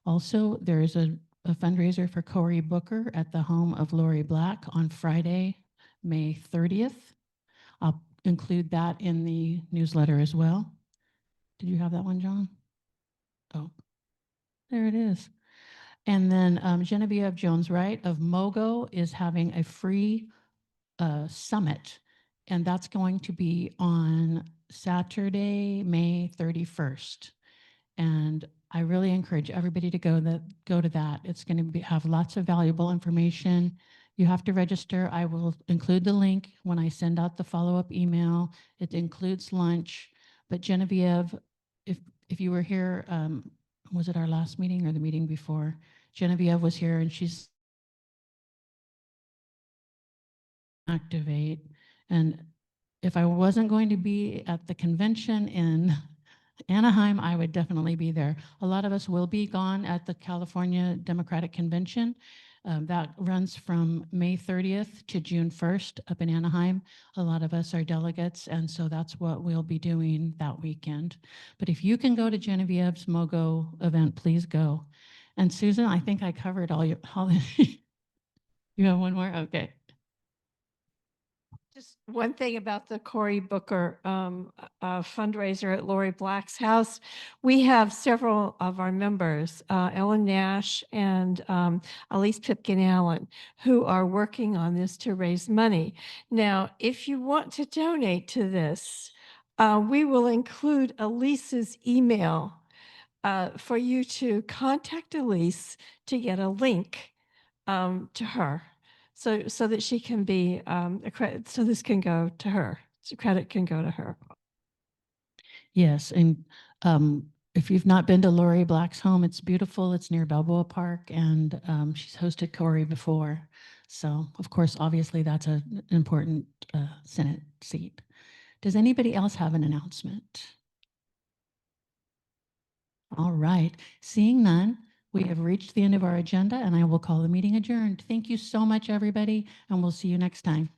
Also, there is a fundraiser for Cory Booker at the home of Lori Black on Friday, May 30th. I'll include that in the newsletter as well. Did you have that one, John? Oh, there it is. And then Genevieve Jones-Wright of MOGO is having a free summit, and that's going to be on Saturday, May 31st. And I really encourage everybody to go to that. It's going to have lots of valuable information. You have to register. I will include the link when I send out the follow-up email. It includes lunch. But Genevieve, if you were here, was it our last meeting or the meeting before? Genevieve was here, and she's activate. And if I wasn't going to be at the convention in Anaheim, I would definitely be there. A lot of us will be gone at the California Democratic Convention. That runs from May 30th to June 1st up in Anaheim. A lot of us are delegates, and so that's what we'll be doing that weekend. But if you can go to Genevieve's MOGO event, please go. And Susan, I think I covered all your, you have one more? Okay. Just one thing about the Cory Booker fundraiser at Lori Black's house. We have several of our members, Ellen Nash and Elise Pipkin-Allen, who are working on this to raise money. Now, if you want to donate to this, we will include Elise's email for you to contact Elise to get a link to her. So that she can be so this can go to her. So credit can go to her. Yes, and if you've not been to Lori Black's home, it's beautiful. It's near Balboa Park, and she's hosted Cory before. So, of course, obviously, that's an important Senate seat. Does anybody else have an announcement? All right, seeing none, we have reached the end of our agenda, and I will call the meeting adjourned. Thank you so much, everybody, and we'll see you next time.